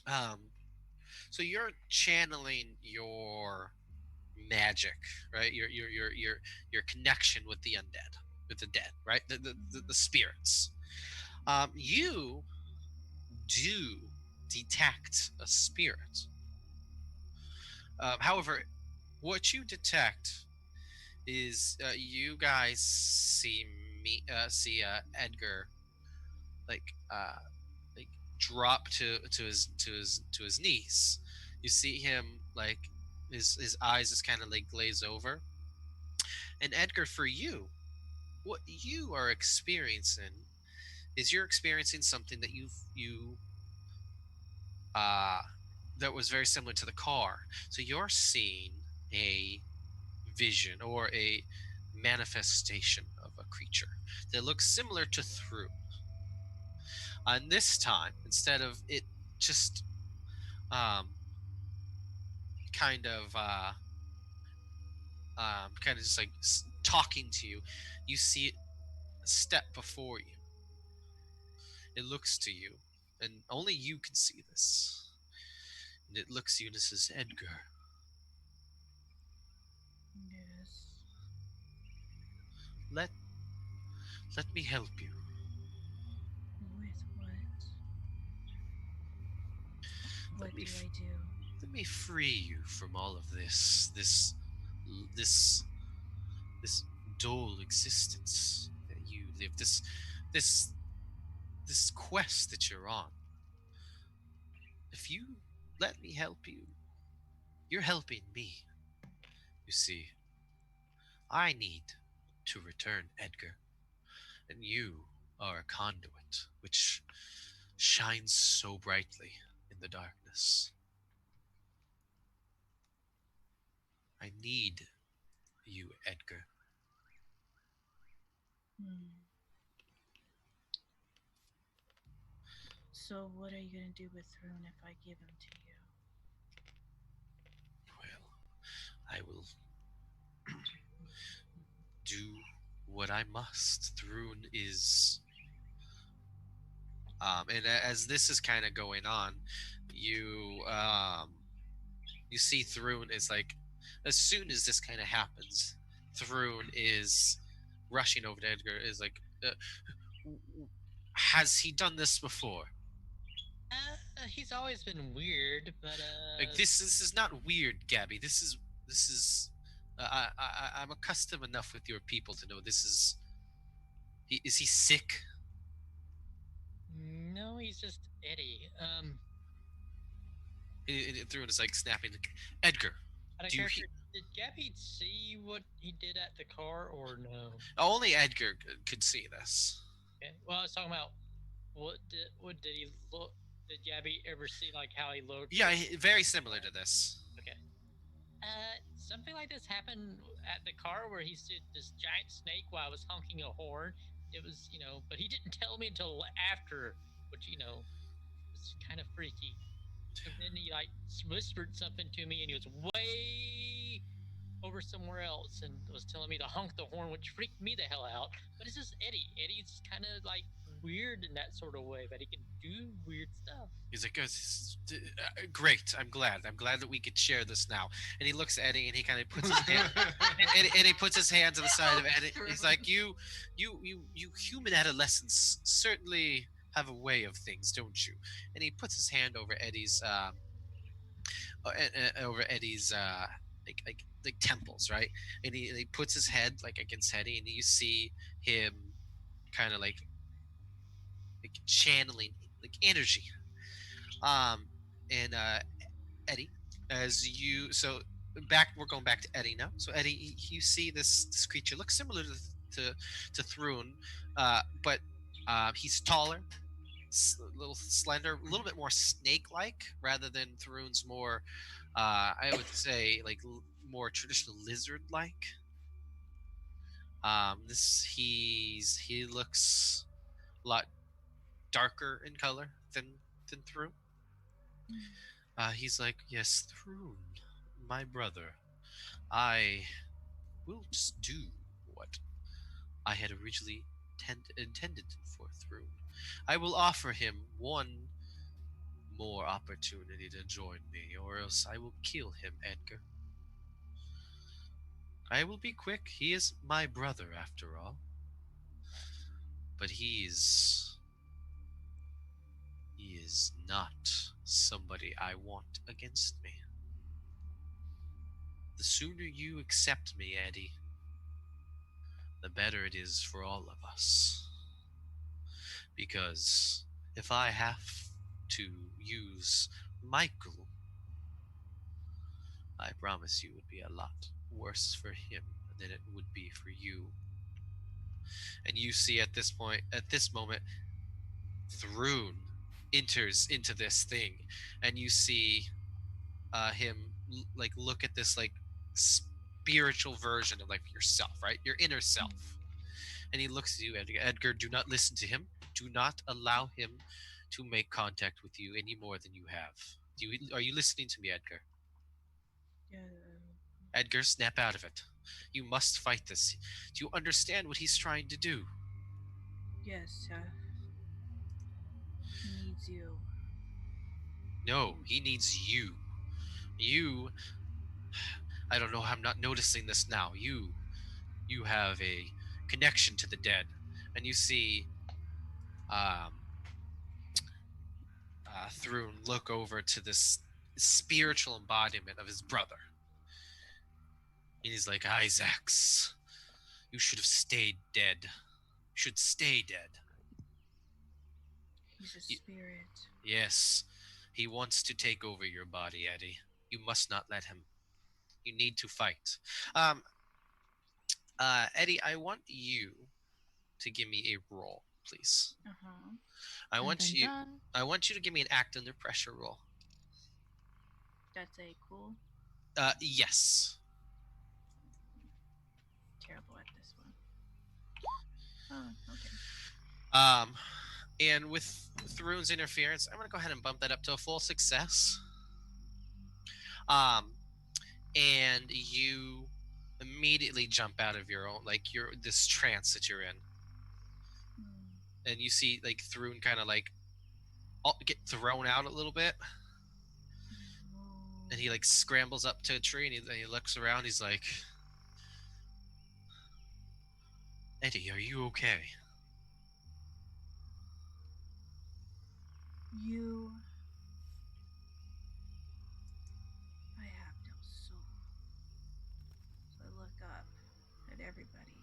um, so you're channeling your magic, right? Your connection with the undead, with the dead, right? The spirits. You do detect a spirit. However, what you detect is you guys see Edgar like like drop to his knees. You see him like his eyes just kind of like glaze over, And Edgar, for you, what you are experiencing is you're experiencing something that you uh that was very similar to the car. So you're seeing a vision or a manifestation of a creature that looks similar to Through. And this time, instead of it just um, kind of kind of just like talking to you, you see it a step before you. It looks to you, and only you can see this. And it looks to you and it says, Edgar, Yes. let let me help you. With what? Let What me do I do? let me free you from all of this this dull existence that you live, this this quest that you're on. If you let me help you, you're helping me. You see, I need to return Edgar, and you are a conduit which shines so brightly in the darkness. I need you, Edgar. Hmm. So what are you gonna do with Throne if I give him to you? Well, I will do what I must. Thrune is and as this is kind of going on, you you see Thrune is like, as soon as this kind of happens, Thrune is rushing over to Edgar. Is like, has he done this before? He's always been weird, but Like this is not weird, Gabby. This is I'm accustomed enough with your people to know this is. Is he sick? no, he's just Eddie. Thrune is like snapping. Like, Edgar, Out of do you? character, did Gabby see what he did at the car or no? Only Edgar could see this. Okay. Well, I was talking about what did he look? Did Gabby ever see like how he looked? Yeah, very similar to this. Okay. Something like this happened at the car where he said this giant snake while I was honking a horn. It was, but he didn't tell me until after, which, was kind of freaky. And then he like whispered something to me, and he was way over somewhere else and was telling me to honk the horn, which freaked me the hell out. But it's just Eddie. Eddie's kind of like weird in that sort of way, but he can do weird stuff. He's like, great. I'm glad. I'm glad that we could share this now. And he looks at Eddie, and he kind of puts his hand, and he puts his hand to the side of Eddie. He's like, you human adolescents certainly have a way of things, don't you? And he puts his hand over Eddie's like temples, right? And he puts his head like against Eddie, and you see him kind of like channeling like energy. Um, and Eddie, as you so back we're going back to Eddie now. So Eddie, you see this creature looks similar to Thrune, but he's taller, a little slender, a little bit more snake-like rather than Thrune's more, I would say like more traditional lizard-like. He looks a lot darker in color than Thrune. He's like, yes, Thrune, my brother. I will just do what I had originally intended for Thrune. I will offer him one more opportunity to join me, or else I will kill him, Edgar. I will be quick. He is my brother, after all. But he is not somebody I want against me. The sooner you accept me, Eddie, the better it is for all of us. Because if I have to use Michael, I promise you it would be a lot worse for him than it would be for you. And you see at this moment, Thrune enters into this thing, and you see him like look at this like spiritual version of like yourself, right? Your inner self. And he looks at you, Edgar. Edgar, do not listen to him. Do not allow him to make contact with you any more than you have. Are you listening to me, Edgar? Yeah. Edgar, snap out of it. You must fight this. Do you understand what he's trying to do? Yes, he needs you. No, he needs you. You, I don't know, I'm not noticing this now. You have a connection to the dead. And you see um, Thrune look over to this spiritual embodiment of his brother. And he's like, Isaacs, you should have stayed dead. You should stay dead. He's a Y- spirit. yes, he wants to take over your body, Eddie. You must not let him. You need to fight. Um, Eddie, I want you to give me a roll, please. Uh huh. I Dun, want dun, you. dun. I want you to give me an act under pressure roll. That's a cool. Yes. Terrible at this one. Oh, okay. Um, and with Thrune's interference, I'm gonna go ahead and bump that up to a full success. Um, and you immediately jump out of your own like your this trance that you're in, and you see like Thrune kind of like get thrown out a little bit, and he like scrambles up to a tree, and he looks around. He's like, Eddie, are you okay? You. I have no soul. So I look up at everybody.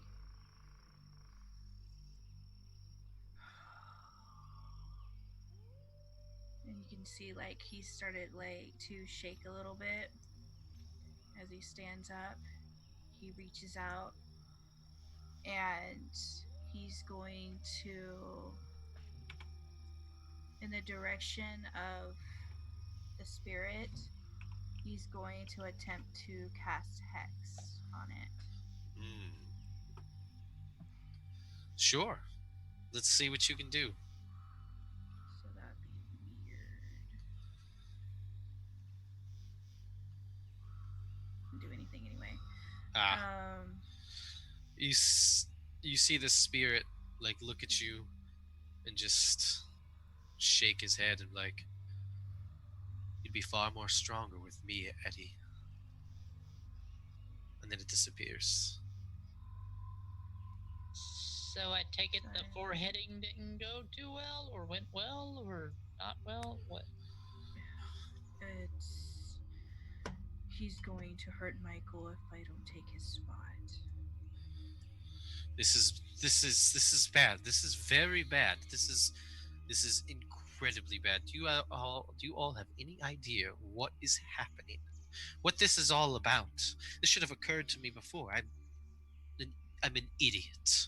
And you can see like he started like to shake a little bit as he stands up. He reaches out and he's going to in the direction of the spirit. He's going to attempt to cast hex on it. Mm. Sure. Let's see what you can do. So that'd be weird. Can do anything anyway. Ah, Um, you see the spirit like look at you and just shake his head and like, you'd be far more stronger with me, Eddie. And then it disappears. So I take it the foreheading didn't go too well, or went well, or not well. What? it's he's going to hurt Michael if I don't take his spot. This is bad. This is very bad. This is incredibly bad. Do you all have any idea what is happening? What this is all about? This should have occurred to me before. An, I'm an idiot.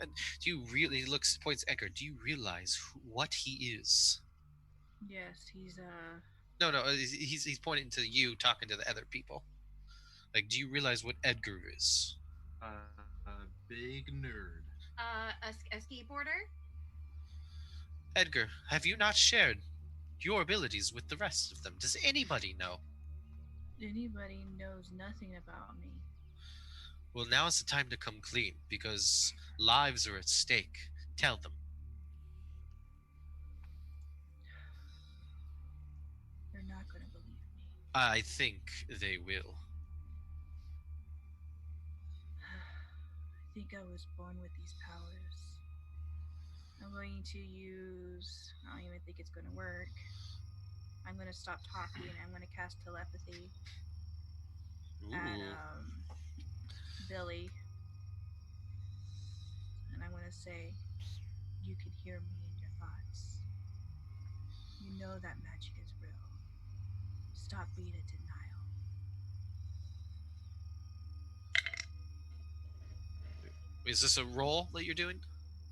And do you really points at Edgar? Do you realize what he is? Yes, he's No, no. He's pointing to you, talking to the other people. Like, do you realize what Edgar is? Big nerd. A skateboarder. Edgar, have you not shared your abilities with the rest of them? Does anybody know? anybody knows nothing about me. Well, now is the time to come clean because lives are at stake. Tell them. They're not going to believe me. I think they will. I think I was born with these powers. I'm going to use. I don't even think it's going to work. I'm going to stop talking. I'm going to cast telepathy at Ooh. Billy, and I'm going to say, "You can hear me in your thoughts. You know that magic is real. Stop being in denial." Is this a roll that you're doing?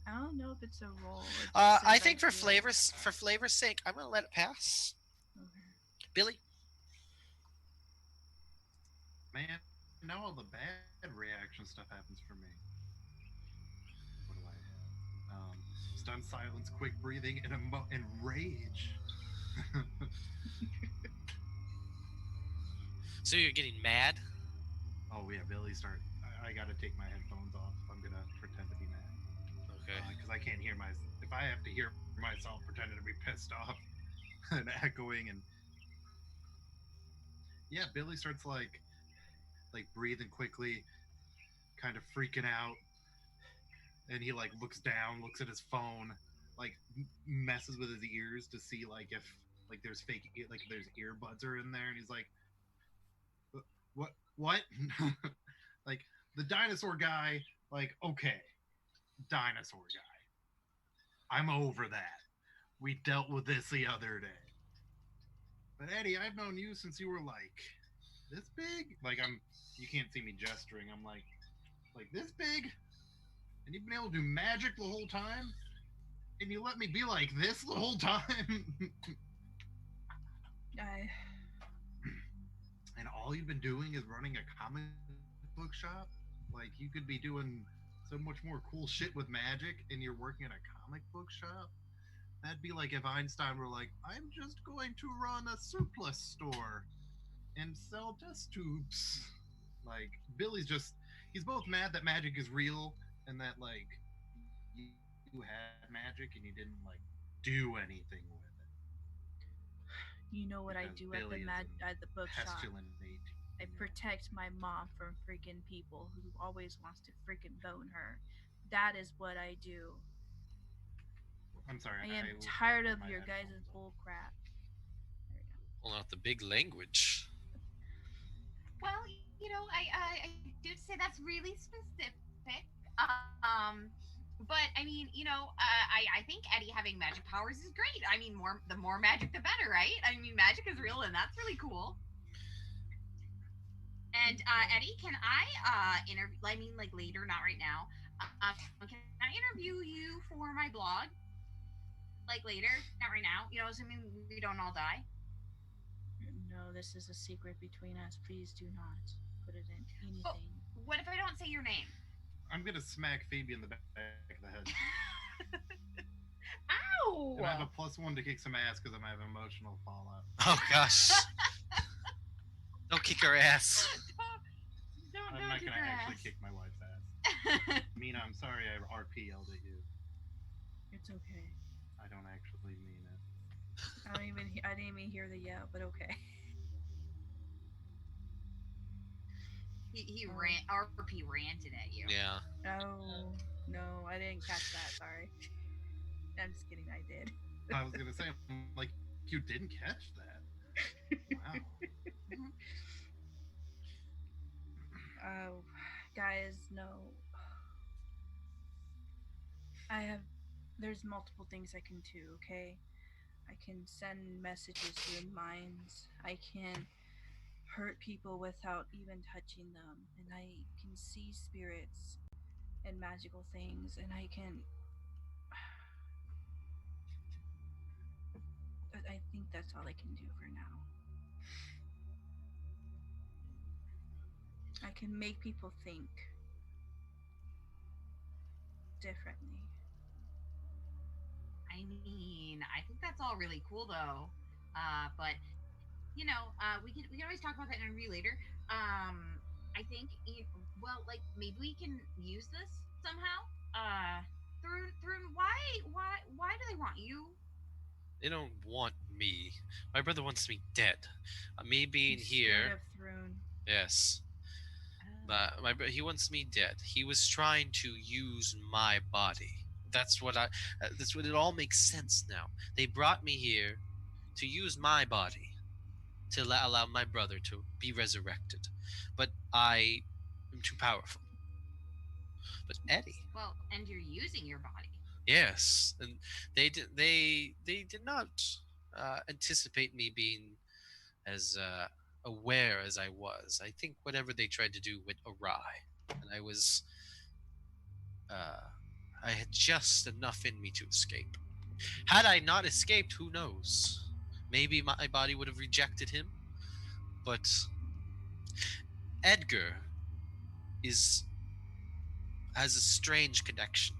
I don't know if it's a roll. It just I says think for feel- flavor's sake, I'm gonna let it pass. Okay. Billy. Man, now all the bad reaction stuff happens for me. What do I have? Stunned silence, quick breathing, and rage. So you're getting mad. Oh yeah, Billy start. I gotta take my headphones off if I'm gonna pretend to be mad Okay. because I can't hear my. If I have to hear myself pretending to be pissed off and echoing and yeah, Billy starts like breathing quickly, kind of freaking out, and he like looks down, looks at his phone, like messes with his ears to see like if like there's like if there's earbuds are in there, and he's like, what? Like the dinosaur guy, like okay, dinosaur guy, I'm over that. We dealt with this the other day. But Eddie, I've known you since you were like this big. Like I'm, you can't see me gesturing. I'm like this big, and you've been able to do magic the whole time, and you let me be like this the whole time. I And all you've been doing is running a comic book shop. Like you could be doing so much more cool shit with magic, and you're working at a comic book shop. That'd be like if Einstein were like, I'm just going to run a surplus store and sell test tubes. Like Billy's just he's both mad that magic is real and that like you had magic and you didn't like do anything with it you know what because I do Billy is a at the bookshop. pestilent 18-year-old. I protect my mom from freaking people who always wants to freaking bone her. That is what I do. I'm sorry, I I am will tired put of my your guys' headphones on. bull crap. There we go. Pulling out the big language. Well, I do say that's really specific. But I mean, I think Eddie having magic powers is great. I mean, the more magic, the better, right? I mean, magic is real, and that's really cool. And Thank you. Eddie, can I interview? I mean, like later, not right now. Can I interview you for my blog? Like later, not right now. Assuming we don't all die. No, this is a secret between us. Please do not put it in But anything. what if I don't say your name? I'm gonna smack Phoebe in the back of the head. Ow! And I have a +1 to kick some ass because I'm having emotional fallout. Oh gosh. Don't kick her ass. I'm not gonna actually kick my wife's ass. Mina, I'm sorry I RP yelled at you. It's okay. I don't actually mean it. I didn't even hear the yell, but okay. he ran. RP ranted at you. Yeah. Oh no, I didn't catch that. Sorry. I'm just kidding. I did. I was gonna say, like, you didn't catch that. Wow. Oh, guys, no. I have. There's multiple things I can do. Okay, I can send messages through minds. I can hurt people without even touching them, and I can see spirits and magical things, and I can. I think that's all I can do for now. I can make people think differently. I mean, I think that's all really cool though. But we can always talk about that in a review later. I think well, like maybe we can use this somehow. Through why do they want you? They don't want me. My brother wants me dead. Me being He's here. scared of Thrune. Yes. He wants me dead. He was trying to use my body. That's what I. That's what it all makes sense now. They brought me here to use my body to allow my brother to be resurrected, but I am too powerful. But Eddie, Well, and you're using your body. yes, and they did not anticipate me being as aware as I was. I think whatever they tried to do went awry, and I was uh, I had just enough in me to escape. Had I not escaped, who knows? Maybe my body would have rejected him, but Edgar is has a strange connection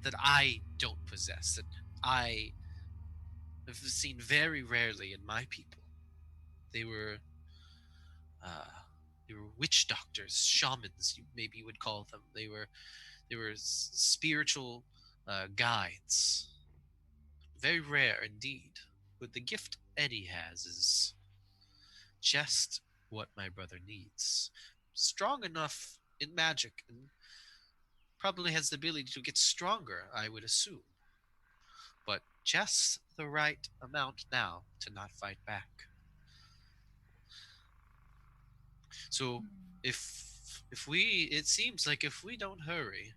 that I don't possess, that I have seen very rarely in my people. They were uh, they were witch doctors, shamans, maybe you would call them. They were spiritual guides. Very rare indeed. But the gift Eddie has is just what my brother needs. Strong enough in magic and probably has the ability to get stronger, I would assume. But just the right amount now to not fight back. So Hmm. if we it seems like if we don't hurry,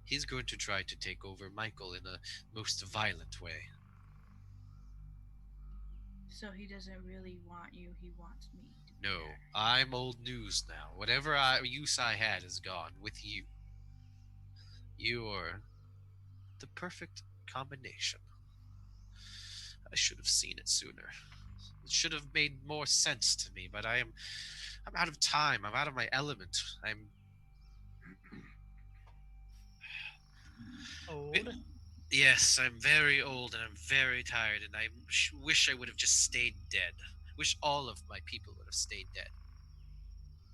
he's going to try to take over Michael in a most violent way. So he doesn't really want you, he wants me to be No, there. I'm old news now. Whatever use I had is gone with you. You're the perfect combination. I should have seen it sooner. It should have made more sense to me, but I'm out of time. I'm out of my element. I'm Old. Yes, I'm very old and I'm very tired and I wish I would have just stayed dead. Wish all of my people would have stayed dead.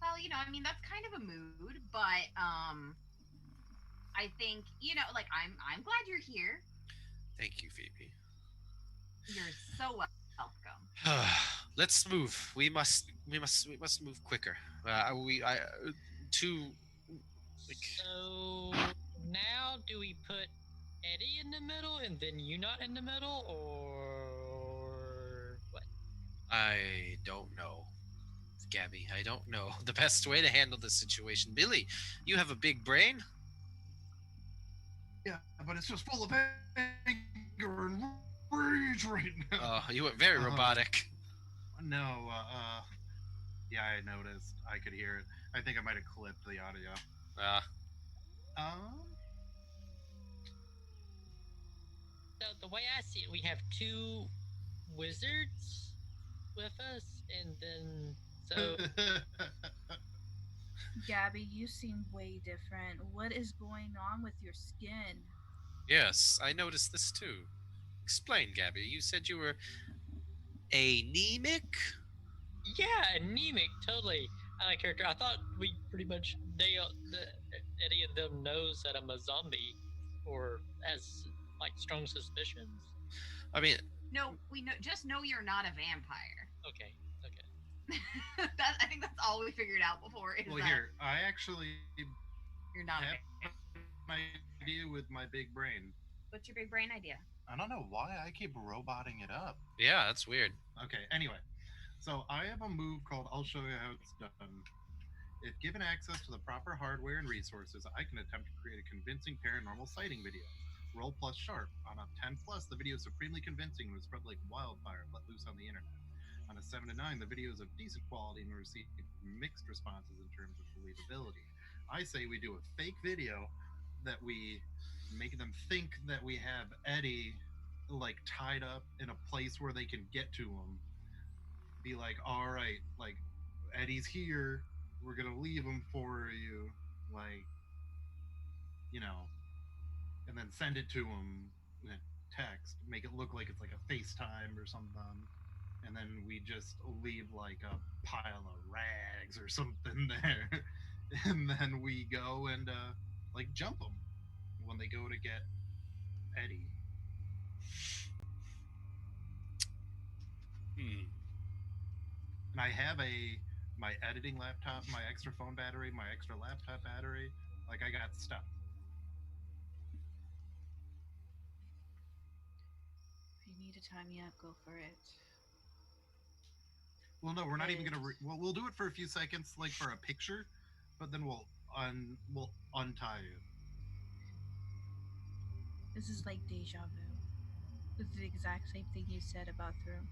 Well, I mean that's kind of a mood, but I think like I'm glad you're here. Thank you, Phoebe. You're so welcome. Let's move. We must move quicker. We I to like So now do we put Eddie in the middle and then you not in the middle, or what? I don't know. Gabby, I don't know the best way to handle this situation. Billy, you have a big brain. Yeah, but it's just full of anger and rage right now. You went very robotic. No, yeah, I noticed. I could hear it. I think I might have clipped the audio. Uh, Um, So the way I see it, we have two wizards with us, and then so Gabby, you seem way different. What is going on with your skin? yes, I noticed this too. Explain, Gabby. You said you were anemic. yeah, anemic, totally out of character. I thought we pretty much Eddie and them knows that I'm a zombie, or has like strong suspicions. I mean, No, we know. Just know you're not a vampire. Okay, okay. I think that's all we figured out before. Is well, that here, I actually you're not a have vampire. an idea with my big brain. What's your big brain idea? I don't know why I keep roboting it up. yeah, that's weird. Okay, anyway. So I have a move called I'll show you how it's done. If given access to the proper hardware and resources, I can attempt to create a convincing paranormal sighting video. Roll plus sharp. On a 10 plus, the video is supremely convincing and would spread like wildfire let loose on the internet. On a 7 to 9, the video is of decent quality and received mixed responses in terms of believability. I say we do a fake video that we make them think that we have Eddie like tied up in a place where they can get to him. Be like, all right, like Eddie's here. We're gonna leave him for you, like and then send it to him in a text. Make it look like it's like a FaceTime or something, and then we just leave like a pile of rags or something there, and then we go and like jump them when they go to get Eddie. Hmm. And I have my editing laptop, my extra phone battery, my extra laptop battery. Like I got stuff. If you need to tie me up, go for it. Well, no, we're not even gonna. Because Well, we'll do it for a few seconds, like for a picture, but then we'll untie you. this is like deja vu. This is the exact same thing you said about through.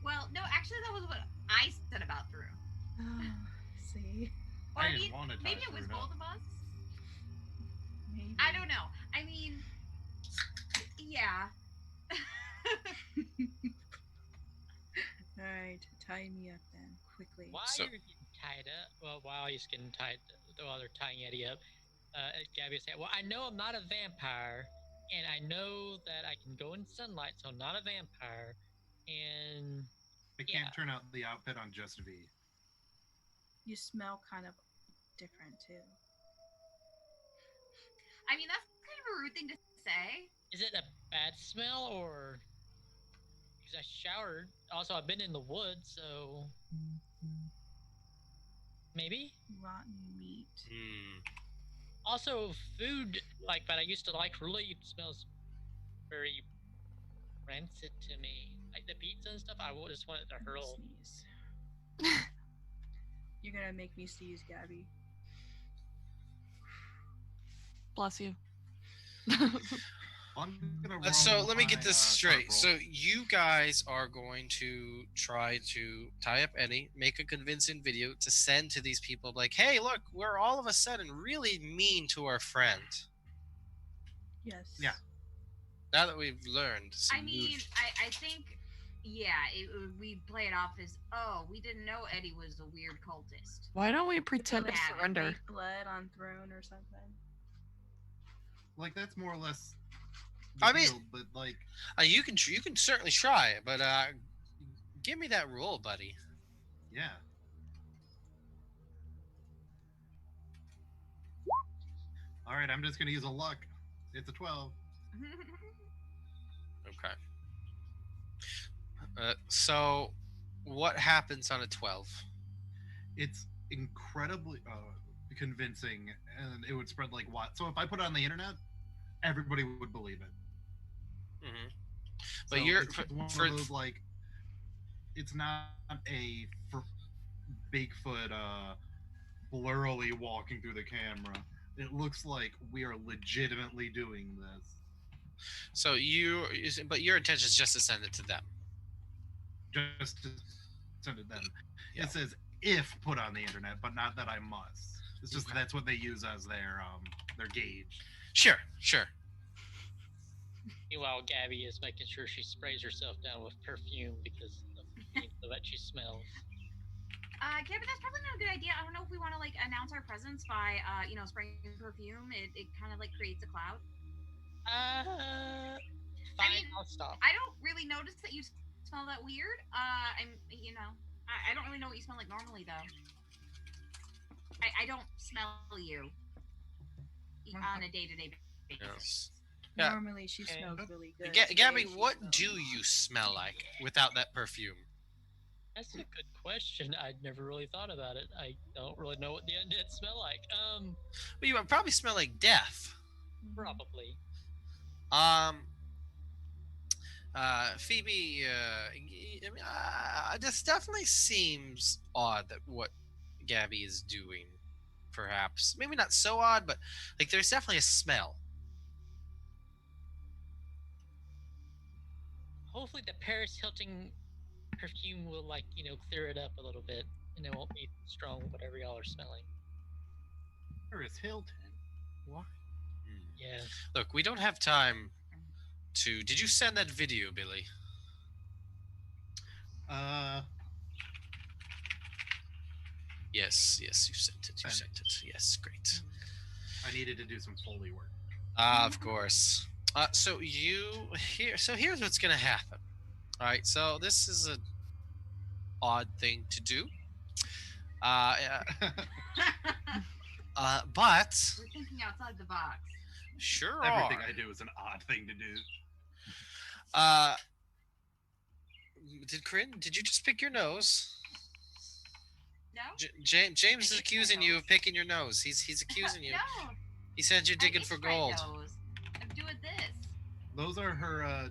Well, no, actually, that was what I said about through. Oh, see? Or I I didn't mean, want to maybe touch it was Bruno. both of us. Maybe. I don't know. I mean, yeah. All right, tie me up then, quickly. While So- you're getting tied up, well, while he's getting tied, while they're tying Eddie up, Gabby said, "Well, I know I'm not a vampire, and I know that I can go in sunlight, so I'm not a vampire, and I can't turn out the outfit on just V. You smell kind of different too. I mean, that's kind of a rude thing to say. is it a bad smell or?" Because I showered. Also, I've been in the woods, so maybe. Rotten meat. Hmm. Also, food like that I used to like really smells very rancid to me. Like the pizza and stuff, I just wanted to I'm gonna hurl. sneeze. You're gonna make me sneeze, Gabby. Bless you. I'm gonna So roll let me get my, this sharp straight. roll. So you guys are going to try to tie up Eddie, make a convincing video to send to these people, like, "Hey, look, we're all of a sudden really mean to our friend. Yes. Yeah. Now that we've learned some I mean, I think, yeah, we play it off as, oh, we didn't know Eddie was a weird cultist. Why don't we pretend to have it, surrender? Fake blood on throne or something. Like that's more or less. I mean- deal, but like you can certainly try it, but give me that roll, buddy. yeah. All right, I'm just gonna use a luck. It's a 12. Okay. So what happens on a 12? It's incredibly convincing, and it would spread like what? So if I put it on the internet, everybody would believe it. Mm-hmm. But So you're it's just one for of those like, it's not a for Bigfoot blurrily walking through the camera. It looks like we are legitimately doing this. so but your intention is just to send it to them. Just to send it them. Yeah. It says if put on the internet, but not that I must. It's just Okay. that's what they use as their gauge. Sure. Meanwhile, Gabby is making sure she sprays herself down with perfume because of so that she smells. Gabby, that's probably not a good idea. I don't know if we want to like announce our presence by, spraying perfume. It kind of like creates a cloud. Fine, mean, I'll stop. I don't really notice that you smell that weird. I don't really know what you smell like normally though. I don't smell you on a day-to-day basis. Yeah. Normally she Okay. smells really good. Gabby, Today she what smells- do you smell like without that perfume? That's a good question. I'd never really thought about it. I don't really know what the undead smell like. Well, you probably smell like death. Probably. Phoebe, I mean, this definitely seems odd that what Gabby is doing. Perhaps, maybe not so odd, but like there's definitely a smell. Hopefully, the Paris Hilton perfume will, clear it up a little bit, and it won't be strong, whatever y'all are smelling. Paris Hilton. What? Yeah. Look, we don't have time to. Did you send that video, Billy? Yes, you sent it. Yes, great. I needed to do some Foley work. Of course. So here's what's gonna happen. All right. So this is an odd thing to do. But We're thinking outside the box. sure Everything are. I do is an odd thing to do. Corinne, did you just pick your nose? No. James I is itched my accusing you nose. of picking your nose. He's accusing you. No. He said you're digging I for itched my gold. nose. I'm doing this. Those are her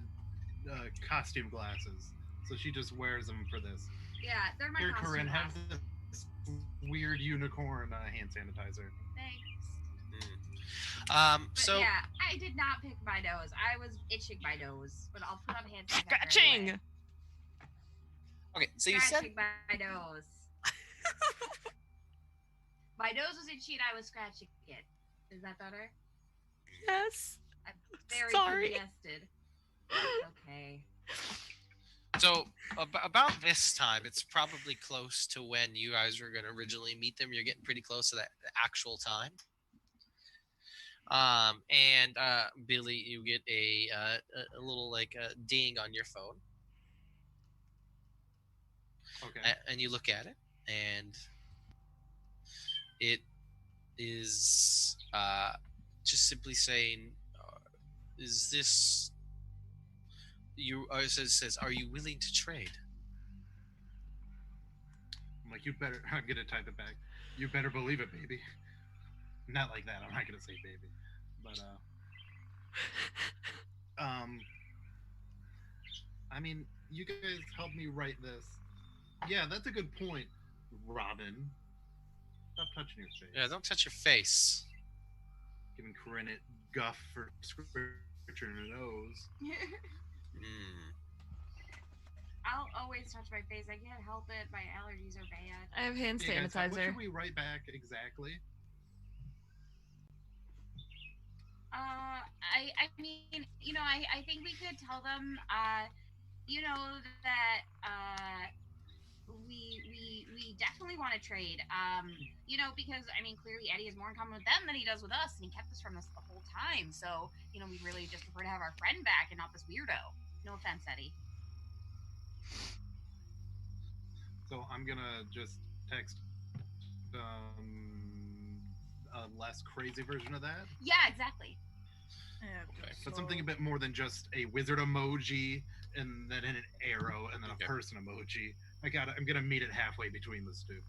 costume glasses, so she just wears them for this. Yeah, they're my Here, costume Corinne, have glasses. this weird unicorn hand sanitizer. Thanks. But So yeah, I did not pick my nose. I was itching my nose, but I'll put on hand sanitizer Scratching. anyway. okay, so you said Scratching my nose. My nose was itchy and I was scratching it. Is that better? Yes. I'm very Sorry. congested. It's okay. So about this time, it's probably close to when you guys were going to originally meet them. You're getting pretty close to that actual time. And Billy, you get a little like ding on your phone, Okay. and you look at it, and it is just simply saying, "Is this you?" It says, "Are you willing to trade?" I'm like, you better. I'm gonna type it back. You better believe it, baby. Not like that. I'm not gonna say baby, but um, I mean, you guys helped me write this. Yeah, that's a good point, Robin. Stop touching your Yeah, face. don't touch your face. Giving Corinne it guff for scratching her nose. Mm. I'll always touch my face. I can't help it. My allergies are bad. I have hand Yeah, guys, what should sanitizer. we write back exactly? I mean, I think we could tell them, that we definitely want to trade. Because I mean, clearly Eddie has more in common with them than he does with us, and he kept this from us the whole time. So, we'd really just prefer to have our friend back and not this weirdo. No offense, Eddie. So I'm gonna just text a less crazy version of that. Yeah, exactly. Okay. But something a bit more than just a wizard emoji and then an arrow and then Okay. a person emoji. I'm gonna meet it halfway between those two.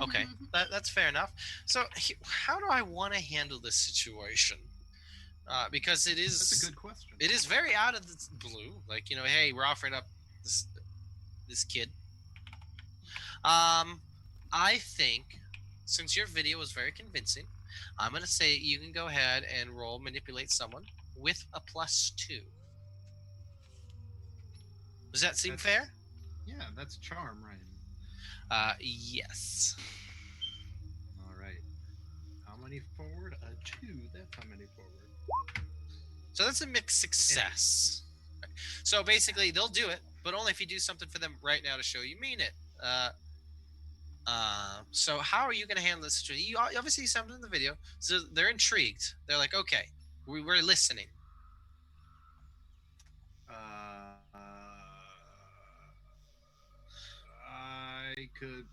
Okay, that's fair enough. So, how do I want to handle this situation? Because That's a good question. it is very out of the blue. Like, hey, we're offering up this this kid. Um, I think since your video was very convincing, I'm gonna say you can go ahead and roll manipulate someone with a +2. Does that seem That's fair? yeah, that's charm, right? Yes. All right. How many forward? A two. That's how many forward. So that's a mixed success. Right. So basically, they'll do it, but only if you do something for them right now to show you mean it. So how are you going to handle this situation? You obviously see something in the video, so they're intrigued. They're like, okay, we're listening. I could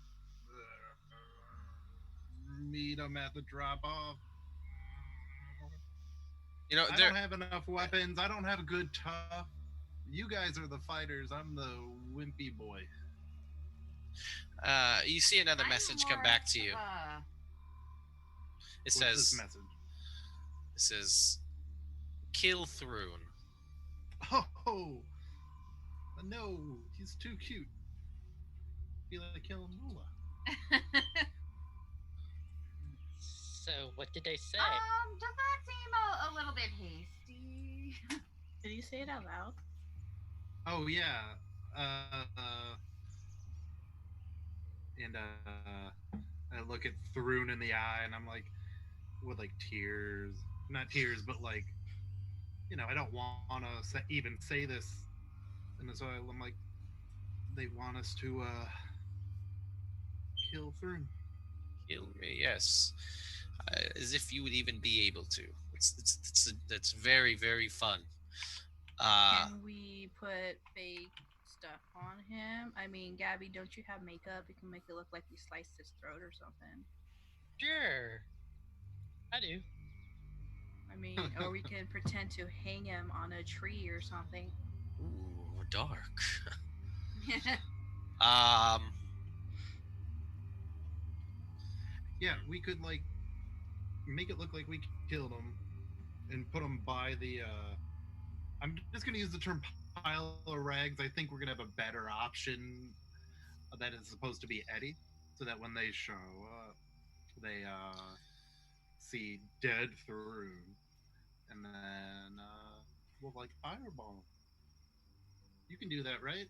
meet them at the drop off. I They're don't have enough weapons. I don't have good tough. You guys are the fighters. I'm the wimpy boy. you see another I'm message come more back to of you. a- It What's this says, message? it says, kill Thrune. Oh, no, he's too cute. Feel like killing Lula. So what did they say? Does that seem a little bit hasty? Did you say it out loud? Oh yeah. And I look at Thrune in the eye, and I'm like, with like tears, not tears, but like, I don't want to even say this, and so I'm like, they want us to kill Thrune. Kill me, yes. As if you would even be able to. That's very, very fun. Can we put fake stuff on him? I mean, Gabby, don't you have makeup? You can make it look like you sliced his throat or something. Sure, I do. I mean, or we can pretend to hang him on a tree or something. Ooh, dark. um, Yeah, we could like make it look like we killed him and put him by the. I'm just gonna use the term pile of rags. I think we're gonna have a better option that is supposed to be Eddie, so that when they show up, they see dead Thrune, and then we'll like fireball 'em. You can do that, right?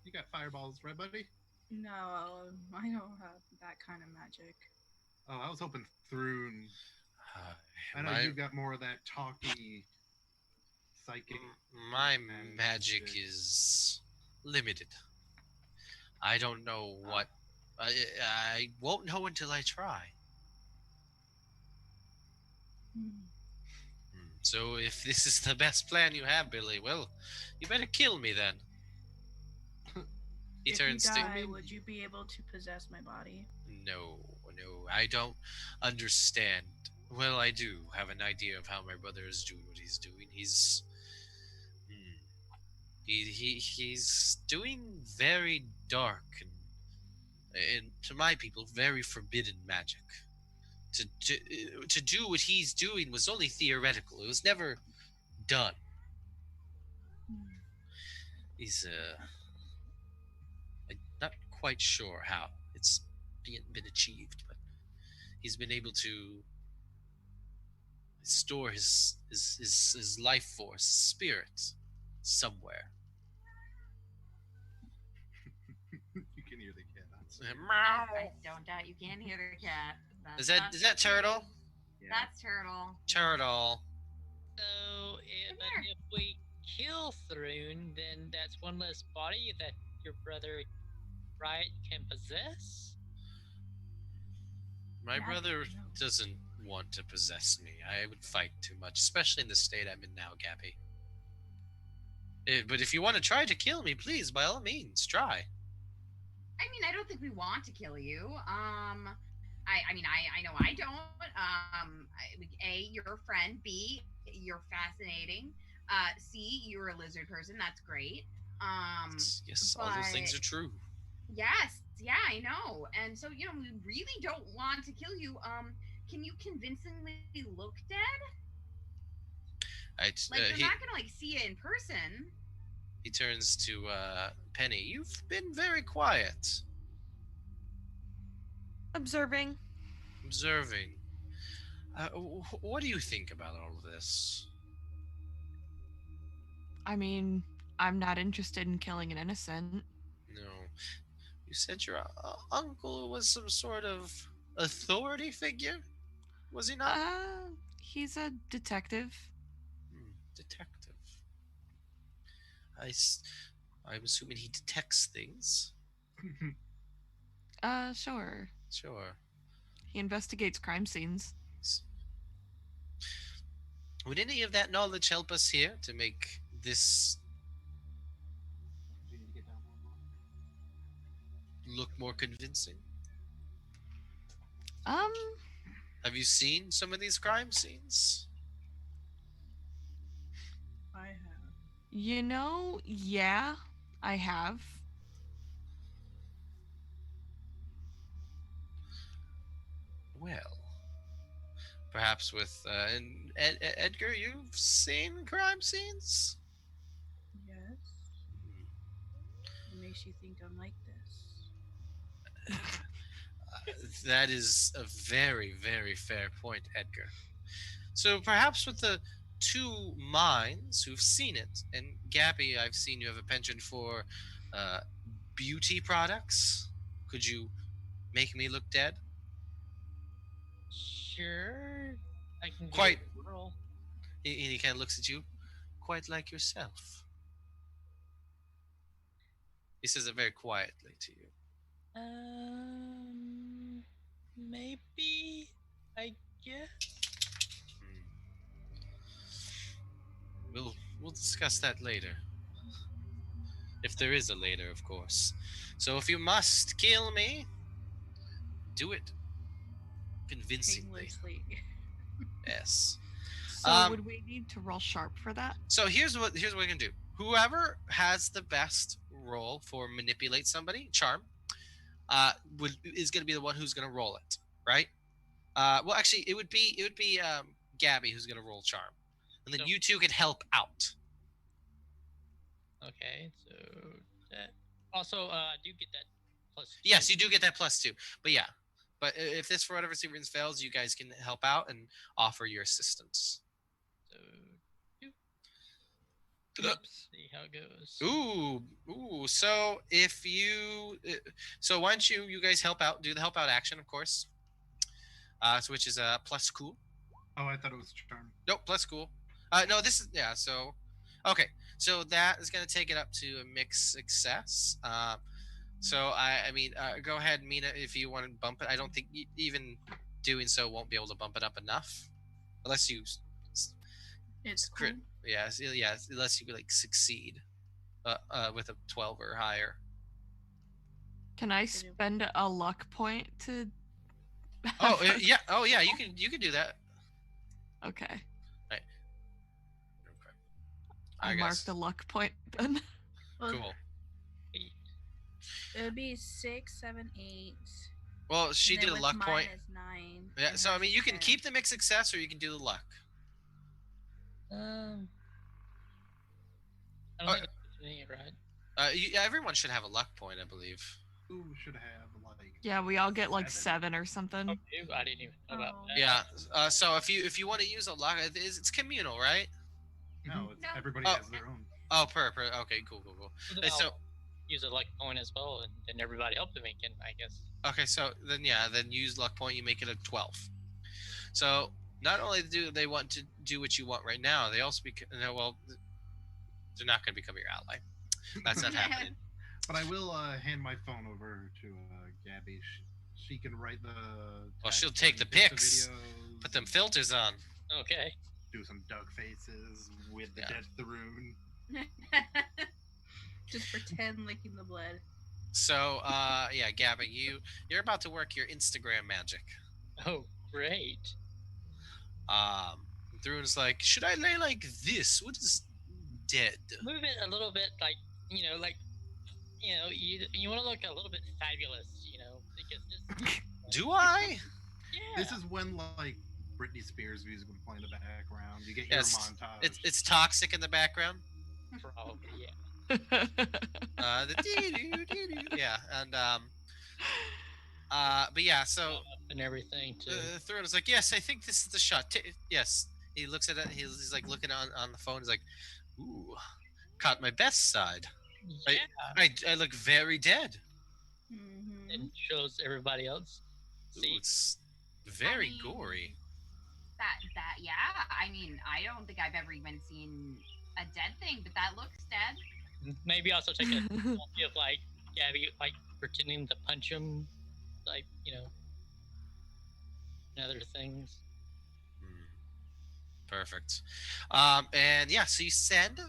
You got fireballs, right, buddy? No, I don't have that kind of magic. Oh, I was hoping Thrune. I know My you've got more of that talky psychic my magic magic. is limited. I don't know Oh, what. I won't know until I try. Hmm. So if this is the best plan you have, Billy, well, you better kill me then. He If you turns to I die, mean, would you be able to possess my body? no, no, I don't understand. Well, I do have an idea of how my brother is doing what he's doing. Hmm, he's doing very dark and to my people, very forbidden magic. To do what he's doing was only theoretical. It was never done. Hmm. He's I'm not quite sure how it's been achieved, but he's been able to store his life force, spirit, somewhere. you can hear the cat outside. I don't doubt you can hear the cat. Is that Turtle. turtle? Yeah. That's Turtle. Turtle. So, Come but here. if we kill Thrune, then that's one less body that your brother Riot can possess. My Yeah, brother no. doesn't want to possess me. I would fight too much, especially in the state I'm in now, Gabby. But if you want to try to kill me, please, by all means, try. I mean, I don't think we want to kill you. I mean, I know I don't. A, you're a friend. B, you're fascinating. C, you're a lizard person. That's great. Yes, yes, all those But things are true. yes, yeah, I know. And so, we really don't want to kill you. Can you convincingly look dead? I, Like, they're not gonna like see you in person. he turns to Penny. You've been very quiet, Observing. observing. What do you think about all of this? I mean, I'm not interested in killing an innocent. No, you said your uncle was some sort of authority figure, was he not? He's a detective. Detective. I, s- I'm assuming he detects things. Sure. Sure. He investigates crime scenes. S- Would any of that knowledge help us here to make this You need to get down one more. look more convincing? Um, Have you seen some of these crime scenes? I have. yeah, I have. Well, perhaps with Edgar, you've seen crime scenes. Yes. What makes you think I'm like this? That is a very, very fair point, Edgar. So perhaps with the two minds who've seen it, and Gabby, I've seen you have a penchant for uh, beauty products. Could you make me look dead? Sure, I can give it Quite. a whirl. He kind of looks at you, quite like yourself. He says it very quietly to you. Um, maybe. I guess. Hmm. We'll discuss that later, if there is a later, of course. So if you must kill me, do it convincingly. Painlessly. Yes. So Um. would we need to roll sharp for that? So here's what we can do. Whoever has the best roll for manipulate somebody, charm, is going to be the one who's going to roll it, right? Well, actually, it would be Gabby who's going to roll charm, and then So- you two can help out. Okay, so that. Also, I do get that plus. Yes, you do get that plus two, but yeah. But if this for whatever reason fails, you guys can help out and offer your assistance. So, two. Let's see how it goes. Ooh. So if you, so why don't you guys help out? Do the help out action, of course. so which is plus cool. Oh, I thought it was charm. Nope, plus cool. No, this is yeah. So, okay, so that is gonna take it up to a mixed success. So I mean, go ahead, Mina, if you want to bump it. I don't think even doing so won't be able to bump it up enough, unless you It's crit. cool. Yeah, yeah, unless you like succeed, with a 12 or higher. Can I spend a luck point to? Oh yeah, oh yeah, you can do that. Okay. Right. Okay. I marked a luck point then. Well, Cool. it would be 6, 7, 8. Well, she and did then a with luck mine point. is 9. Yeah, and so I hers mean, is you can 10. keep the mixed success, or you can do the luck. I don't Oh, think it's me, right? Everyone should have a luck point, I believe. Who should have like? Yeah, we all get like 7 or something. Oh, you? I didn't even know about Oh. that. Yeah. So if you want to use a luck, it's communal, right? No, it's No. everybody Oh. has their own. Oh, per. Okay, cool. Well, Hey, then so I'll use a luck point as well, and then everybody helped me can, I guess. okay, so then use luck point. You make it a 12. So not only do they want to do what you want right now, they also well, they're not going to become your ally. That's not happening. But I will hand my phone over to Gabby. She can write the. Well, she'll text take the and take pics, videos, put them filters on. Okay. do some duck faces with the Yeah. dead Tharoon. Just pretend licking the blood. So yeah, Gabby, you're about to work your Instagram magic. Oh, great. Tharoon's like, should I lay like this? What is dead? Move it a little bit, like you want to look a little bit fabulous, because this. Do I? Yeah. This is when like Britney Spears music would play in the background. You get Yes, your montage. It's toxic in the background. Probably, yeah. The doo-doo-doo-doo. Yeah, and but yeah, so And everything too. Throne is like, yes, I think this is the shot. Yes, he looks at it. He's like looking on the phone. He's like, ooh, caught my best side. Yeah. I look very dead. Mm-hmm. And shows everybody else. Ooh, See, it's very I mean, gory. That yeah. I mean, I don't think I've ever even seen a dead thing, but that looks dead. maybe also take a selfie of like Gabby like pretending to punch him, like and other things. Perfect. And yeah, so you send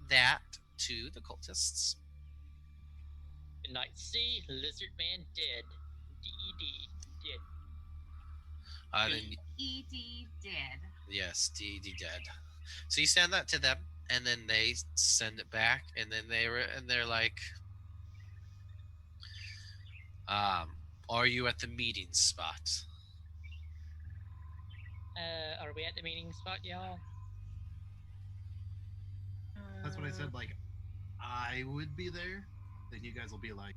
that to the cultists. Good night. See, Lizard Man dead. D-E-D. Dead. Then E.D. dead. yes, D dead. So you send that to them, and then they send it back, and then they're like, are you at the meeting spot? Are we at the meeting spot, y'all? That's what I said. Like, I would be there. Then you guys will be like,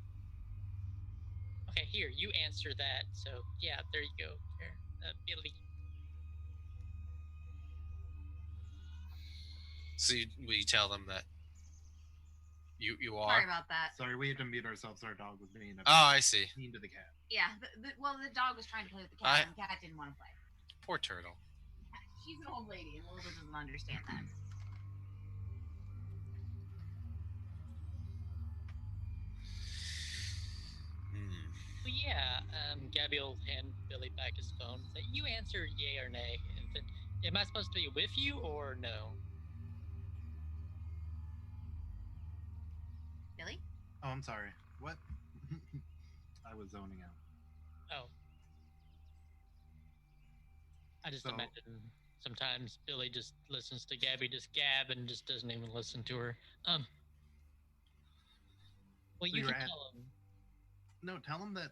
Okay, here, you answer that. So, yeah, there you go. There. Billy. So will you tell them that you are? Sorry about that. sorry, we had to mute ourselves. Our dog was being Oh, I see. mean to the cat. Yeah. Well, the dog was trying to play with the cat, and the cat didn't want to play. Poor turtle. She's an old lady, and Lola doesn't understand that. Well, yeah, Gabby will hand Billy back his phone and say, you answer yay or nay. And then, am I supposed to be with you or no? Billy? Oh, I'm sorry. What? I was zoning out. Oh. I just So- imagine sometimes Billy just listens to Gabby just gab and just doesn't even listen to her. Well, So you you're can at- tell him. No, tell him that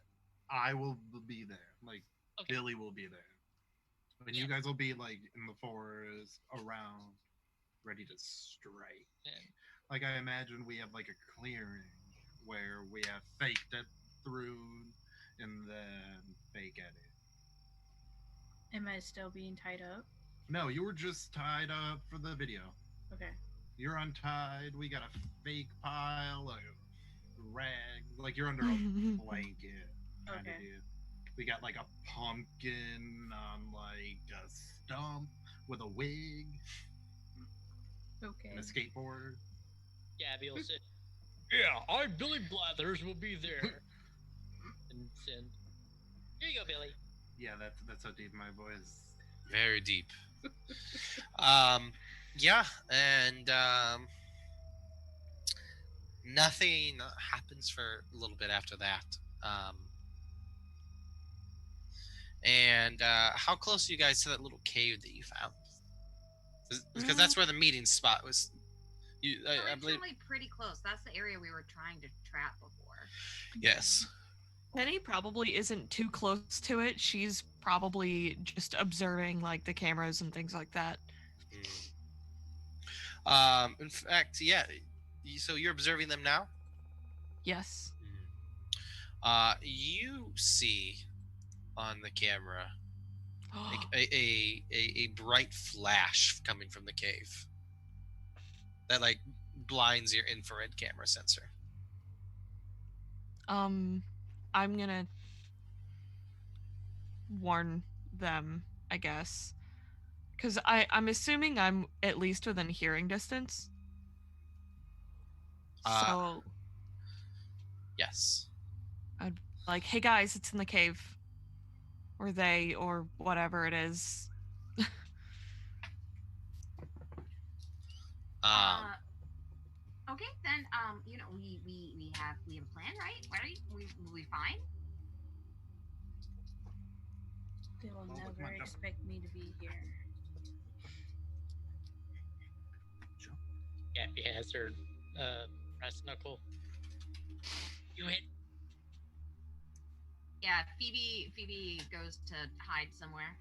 I will be there. Like, Okay. Billy will be there. But Yeah. you guys will be like in the forest around, ready to strike. And Like, I imagine we have like a clearing where we have faked it through and then fake at it. Am I still being tied up? No, you were just tied up for the video. Okay. You're untied. We got a fake pile of rags. Like, you're under a blanket. Kind Okay. of deal. We got like a pumpkin on like a stump with a wig Okay. and a skateboard. Gabby will say, "Yeah, I Billy Blathers will be there." And send. Here you go, Billy. Yeah, that's how deep my voice. Very deep. Um, yeah, and nothing happens for a little bit after that. And how close are you guys to that little cave that you found? Because that's where the meeting spot was. I believe. Originally pretty close. That's the area we were trying to trap before. Yes. Penny probably isn't too close to it. She's probably just observing like the cameras and things like that. In fact, yeah. So you're observing them now. Yes. You see on the camera like a bright flash coming from the cave that like blinds your infrared camera sensor. I'm gonna warn them, I guess. Because I'm assuming I'm at least within hearing distance. Uh, So yes. I'd be like, hey guys, it's in the cave. Or they, or whatever it is. Um, Okay, then you know, we have a plan, right? Right? We fine? They will Well, with never my expect me to be here. Gabby has her brass knuckle. You hit. Yeah, Phoebe goes to hide somewhere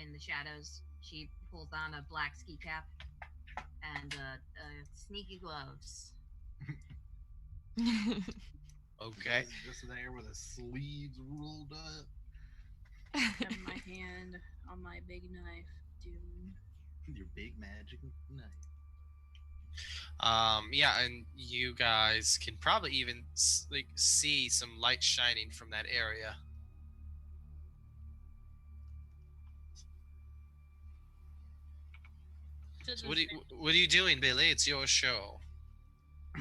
in the shadows. She pulls on a black ski cap and sneaky gloves. okay. Just there with his sleeves rolled up. Have my hand on my big knife. Doom. Your big magic knife. Yeah, and you guys can probably even like see some light shining from that area. So what are you doing, Billy? It's your show. I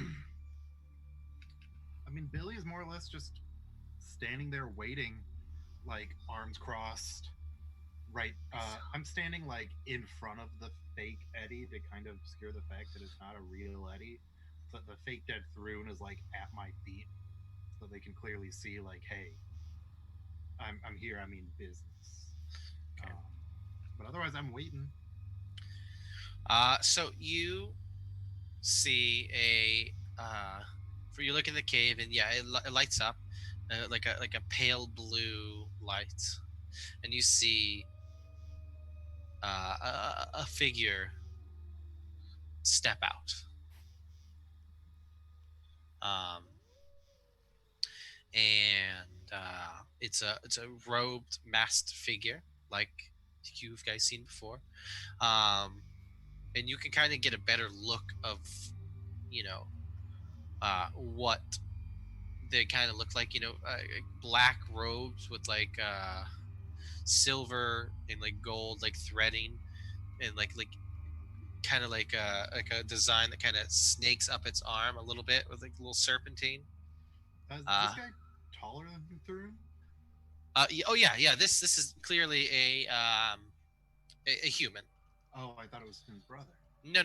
mean, Billy is more or less just standing there waiting, like arms crossed. Right. I'm standing like in front of the fake Eddie to kind of obscure the fact that it's not a real Eddie. So the fake dead Thrune is like at my feet, so they can clearly see like, hey, I'm here. I mean business. Okay. But otherwise, I'm waiting. So you see a for you look in the cave and yeah, it lights up like a pale blue light, and you see a figure step out. Um, and it's a robed, masked figure like you guys seen before. Um, and you can kind of get a better look of you know what they kind of look like. Black robes with like silver and like gold like threading and like kind of like a design that kind of snakes up its arm a little bit with like a little serpentine. Is Uh, this guy taller than Thrune? oh yeah. This is clearly a human. Oh, I thought it was Thrune's brother. No.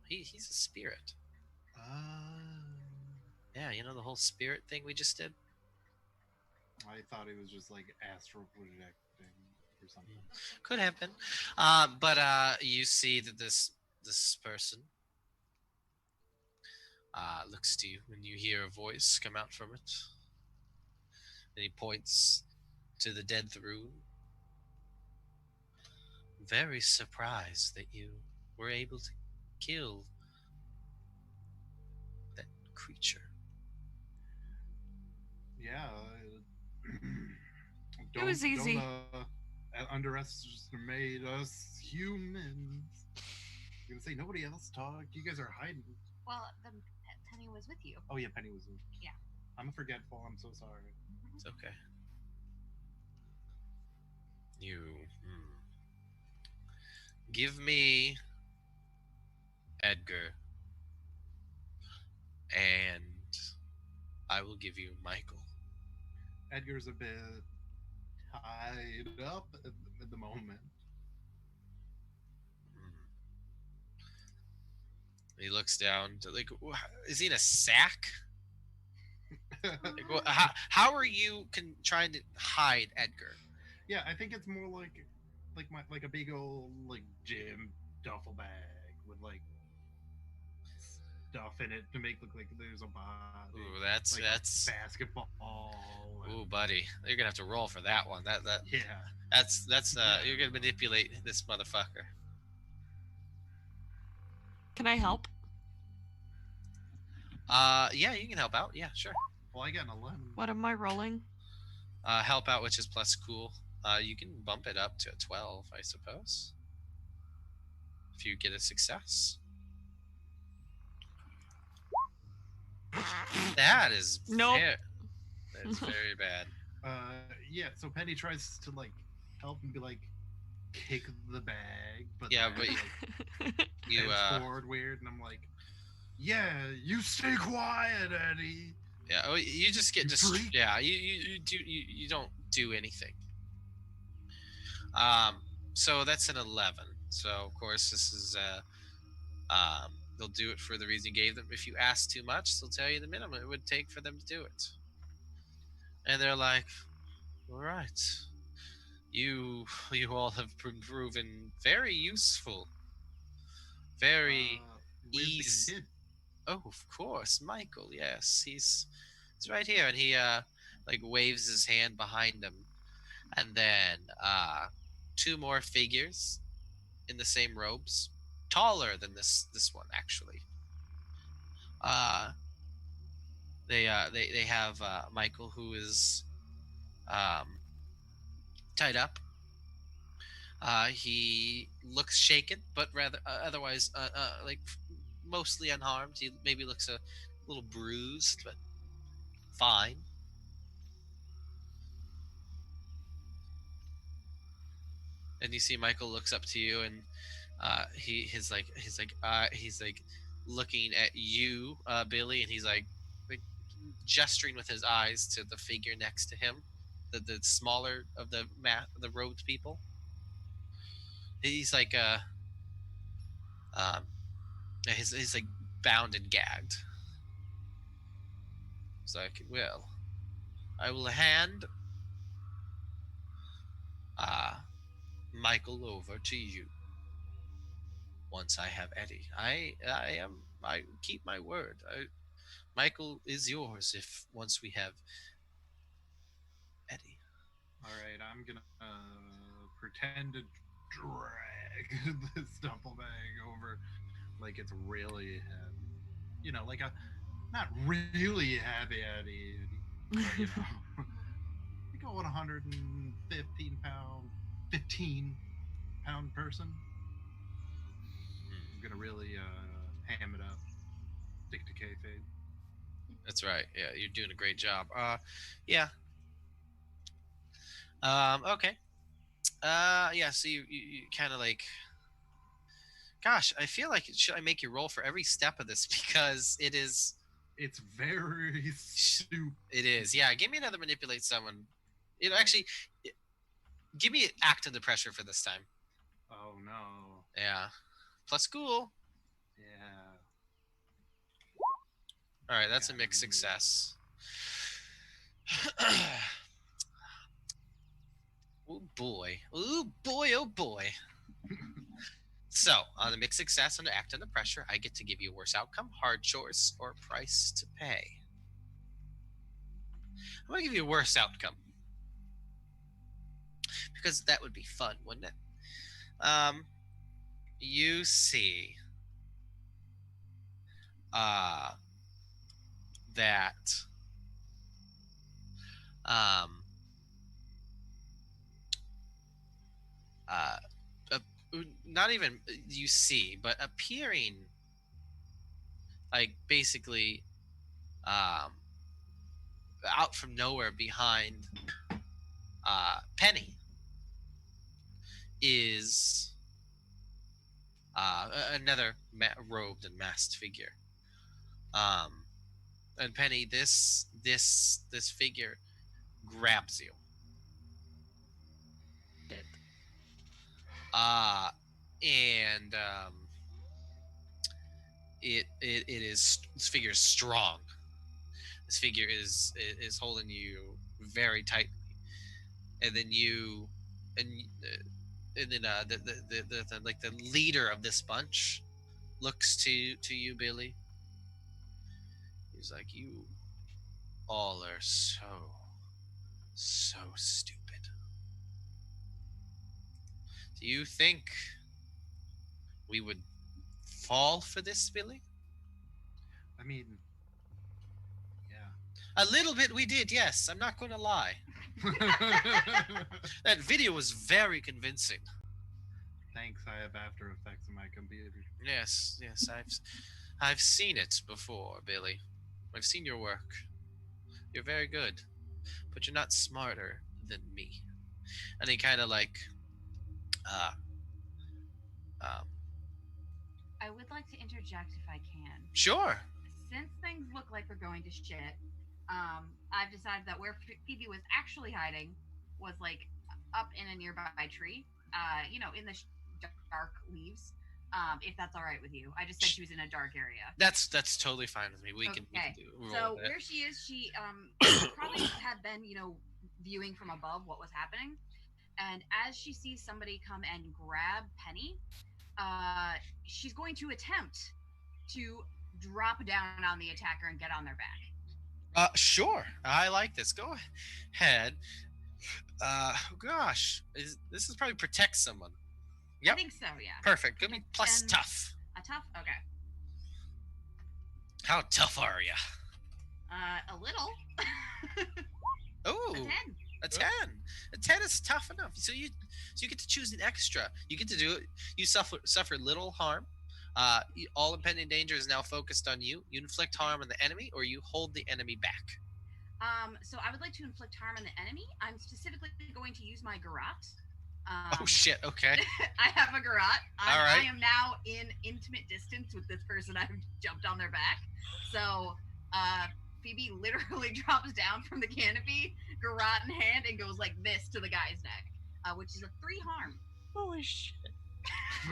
He's a spirit. Uh, Yeah, you know the whole spirit thing we just did. I thought he was just like astral projecting or something. Could have been, but you see that this person looks to you, and you hear a voice come out from it, and he points to the dead Thrune. Very surprised that you were able to kill that creature. Yeah. It was easy. Don't underestimate us humans. You're gonna say nobody else talk. You guys are hiding. Well, the Penny was with you. Oh yeah, Penny was. Yeah. I'm forgetful. I'm so sorry. It's okay. You give me Edgar, and I will give you Michael. Edgar's a bit tied up at the moment. Hmm. He looks down. Like, is he in a sack? Like, how are you trying to hide Edgar? Yeah, I think it's more like a big old like gym duffel bag with like stuff in it to make look like there's a body, Ooh, like a that's. basketball. Ooh, buddy, you're gonna have to roll for that one. Yeah, That's yeah. you're gonna manipulate this motherfucker. Can I help? Yeah, you can help out. Yeah, sure. Well, I got an 11. What am I rolling? Help out, which is plus cool. You can bump it up to a 12, I suppose, if you get a success. That is Nope. that's very bad. Yeah. So Penny tries to like help and be like kick the bag, but Yeah, then, but like you bends forward weird, and I'm like, yeah, you stay quiet, Eddie. yeah, oh, you just get You freak. yeah, you don't do anything. So that's an 11. So of course this is they'll do it for the reason you gave them. If you ask too much, they'll tell you the minimum it would take for them to do it. And they're like, all right, you all have proven very useful, very Where's the easy. kid? Oh, of course, Michael. Yes, he's right here, and he like waves his hand behind him, and then two more figures in the same robes, taller than this one actually. Uh, they have Michael, who is um, tied up. He looks shaken, but rather otherwise like mostly unharmed. He maybe looks a little bruised, but fine. And you see Michael looks up to you, and he's like looking at you, Billy, and he's like gesturing with his eyes to the figure next to him, the smaller of the robed people. He's like um he's like bound and gagged. It's like, well, I will hand uh Michael over to you once I have Eddie. I keep my word. Michael is yours if once we have Eddie. All right, I'm gonna pretend to drag this duffel bag over like it's really heavy. You know, like a not really heavy, heavy, but you know, like a 115 pound, 15-pound person. Hmm, I'm gonna really ham it up, stick to kayfabe. that's right. Yeah, you're doing a great job. Yeah. Okay. Yeah. So you kind of like, gosh, I feel like should I make you roll for every step of this because it is. It's very stupid. It is. Yeah. Give me another manipulate someone. Actually, give me act under pressure for this time. Oh no. Yeah. Plus cool. Yeah. All right, that's a Yeah, mixed me. success. Oh boy. Oh boy, oh boy. So, on the mixed success and act under pressure, I get to give you a worse outcome, hard choice, or price to pay. I'm going to give you a worse outcome. Because that would be fun, wouldn't it? You see uh, that um, uh, uh, not even you see, but appearing like basically um, out from nowhere behind Penny is another robed and masked figure. Um, and Penny, this figure grabs you. Dead. Uh, and it is this figure is strong. This figure is holding you very tightly, and then you and and then like the leader of this bunch looks to you, Billy. He's like, you all are so stupid. Do you think we would fall for this, Billy? I mean, yeah. A little bit we did, yes. I'm not going to lie. That video was very convincing. Thanks, I have After Effects on my computer. Yes, I've seen it before, Billy. I've seen your work. You're very good, but you're not smarter than me. And he kind of like, uh, um, I would like to interject if I can. sure. Since things look like they're going to shit, I've decided that where Phoebe was actually hiding was like up in a nearby tree. In the dark leaves. If that's all right with you, I just said she was in a dark area. That's totally fine with me. We can Okay. do roll So with it. where she is, she probably had been, viewing from above what was happening, and as she sees somebody come and grab Penny, she's going to attempt to drop down on the attacker and get on their back. Sure. I like this. Go ahead. Gosh, this is probably protect someone. Yep. I think so, yeah. Perfect. Give me plus And- tough. A tough? Okay. How tough are you? A little. Oh, A 10. a 10. A 10 is tough enough. So you get to choose an extra. You get to do it. You suffer little harm. All impending danger is now focused on you. You inflict harm on the enemy, or you hold the enemy back. So I would like to inflict harm on the enemy. I'm specifically going to use my garrote. Oh shit. Okay. I have a garrote. All right. I am now in intimate distance with this person. I've jumped on their back. So Phoebe literally drops down from the canopy, garrote in hand, and goes like this to the guy's neck, which is a 3 harm. Holy shit.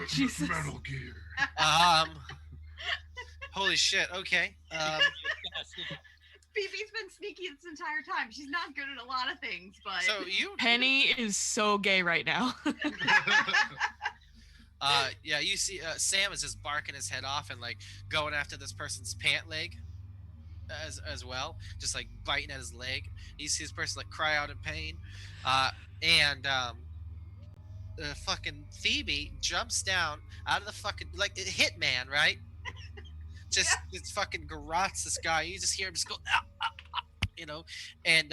Jesus. Metal Gear. Holy shit. Okay. Phoebe's been sneaky this entire time. She's not good at a lot of things, but So you. Penny is so gay right now. Yeah, you see Sam is just barking his head off and like going after this person's pant leg as well, just like biting at his leg. You see this person like cry out in pain, and fucking Phoebe jumps down out of the fucking like hitman, right? Just fucking garrotes this guy. You just hear him just go, ah, ah, ah, and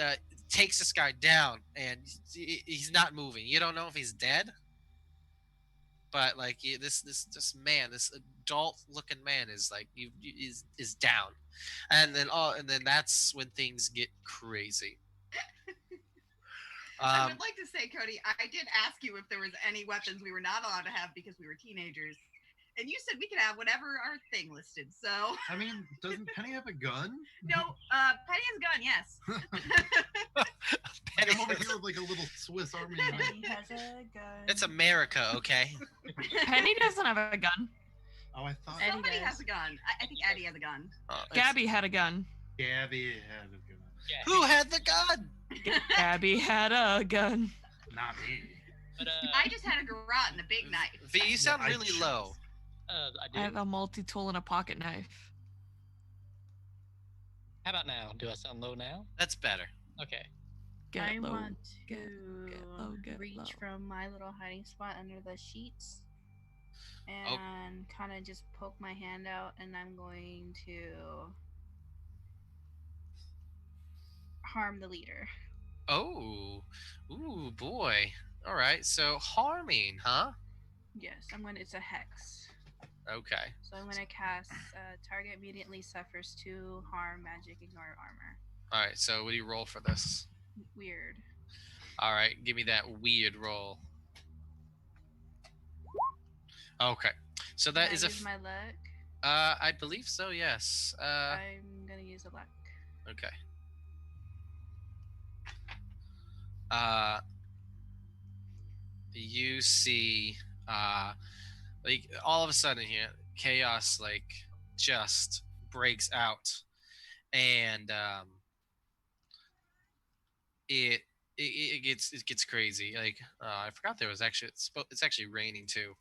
takes this guy down, and he's not moving. You don't know if he's dead, but like this man, this adult looking man is like is down, and then that's when things get crazy. I would like to say, Cody, I did ask you if there was any weapons we were not allowed to have because we were teenagers. And you said we could have whatever our thing listed. So I mean, doesn't Penny have a gun? no, Penny has a gun, yes. Penny, I'm over here with like a little Swiss Army knife. Penny has a gun. it's America, okay? Penny doesn't have a gun. Oh, I thought Eddie Somebody does. has a gun. I think Eddie has a gun. Gabby had a gun. Gabby had a gun. Yeah. Who had the gun? Gabby had a gun. Not me. But I just had a garrote and a big knife. V, you sound I really chose. low. I do. I have a multi-tool and a pocket knife. How about now? Do I sound low now? That's better. Okay. Get I low. want to get low, get reach low. from my little hiding spot under the sheets Oh. and kind of just poke my hand out, and I'm going to harm the leader. Oh, ooh, boy. All right, so harming, huh? Yes, it's a hex. Okay. So I'm going to cast target immediately suffers 2 harm, magic, ignore armor. All right. So what do you roll for this? Weird. All right. Give me that weird roll. Okay. So Can that I is a. use my luck? I believe so. Yes. I'm gonna use a luck. Okay. Uh, you see, like all of a sudden here, chaos just breaks out, and it it gets crazy. Like I forgot there was actually it's actually raining too.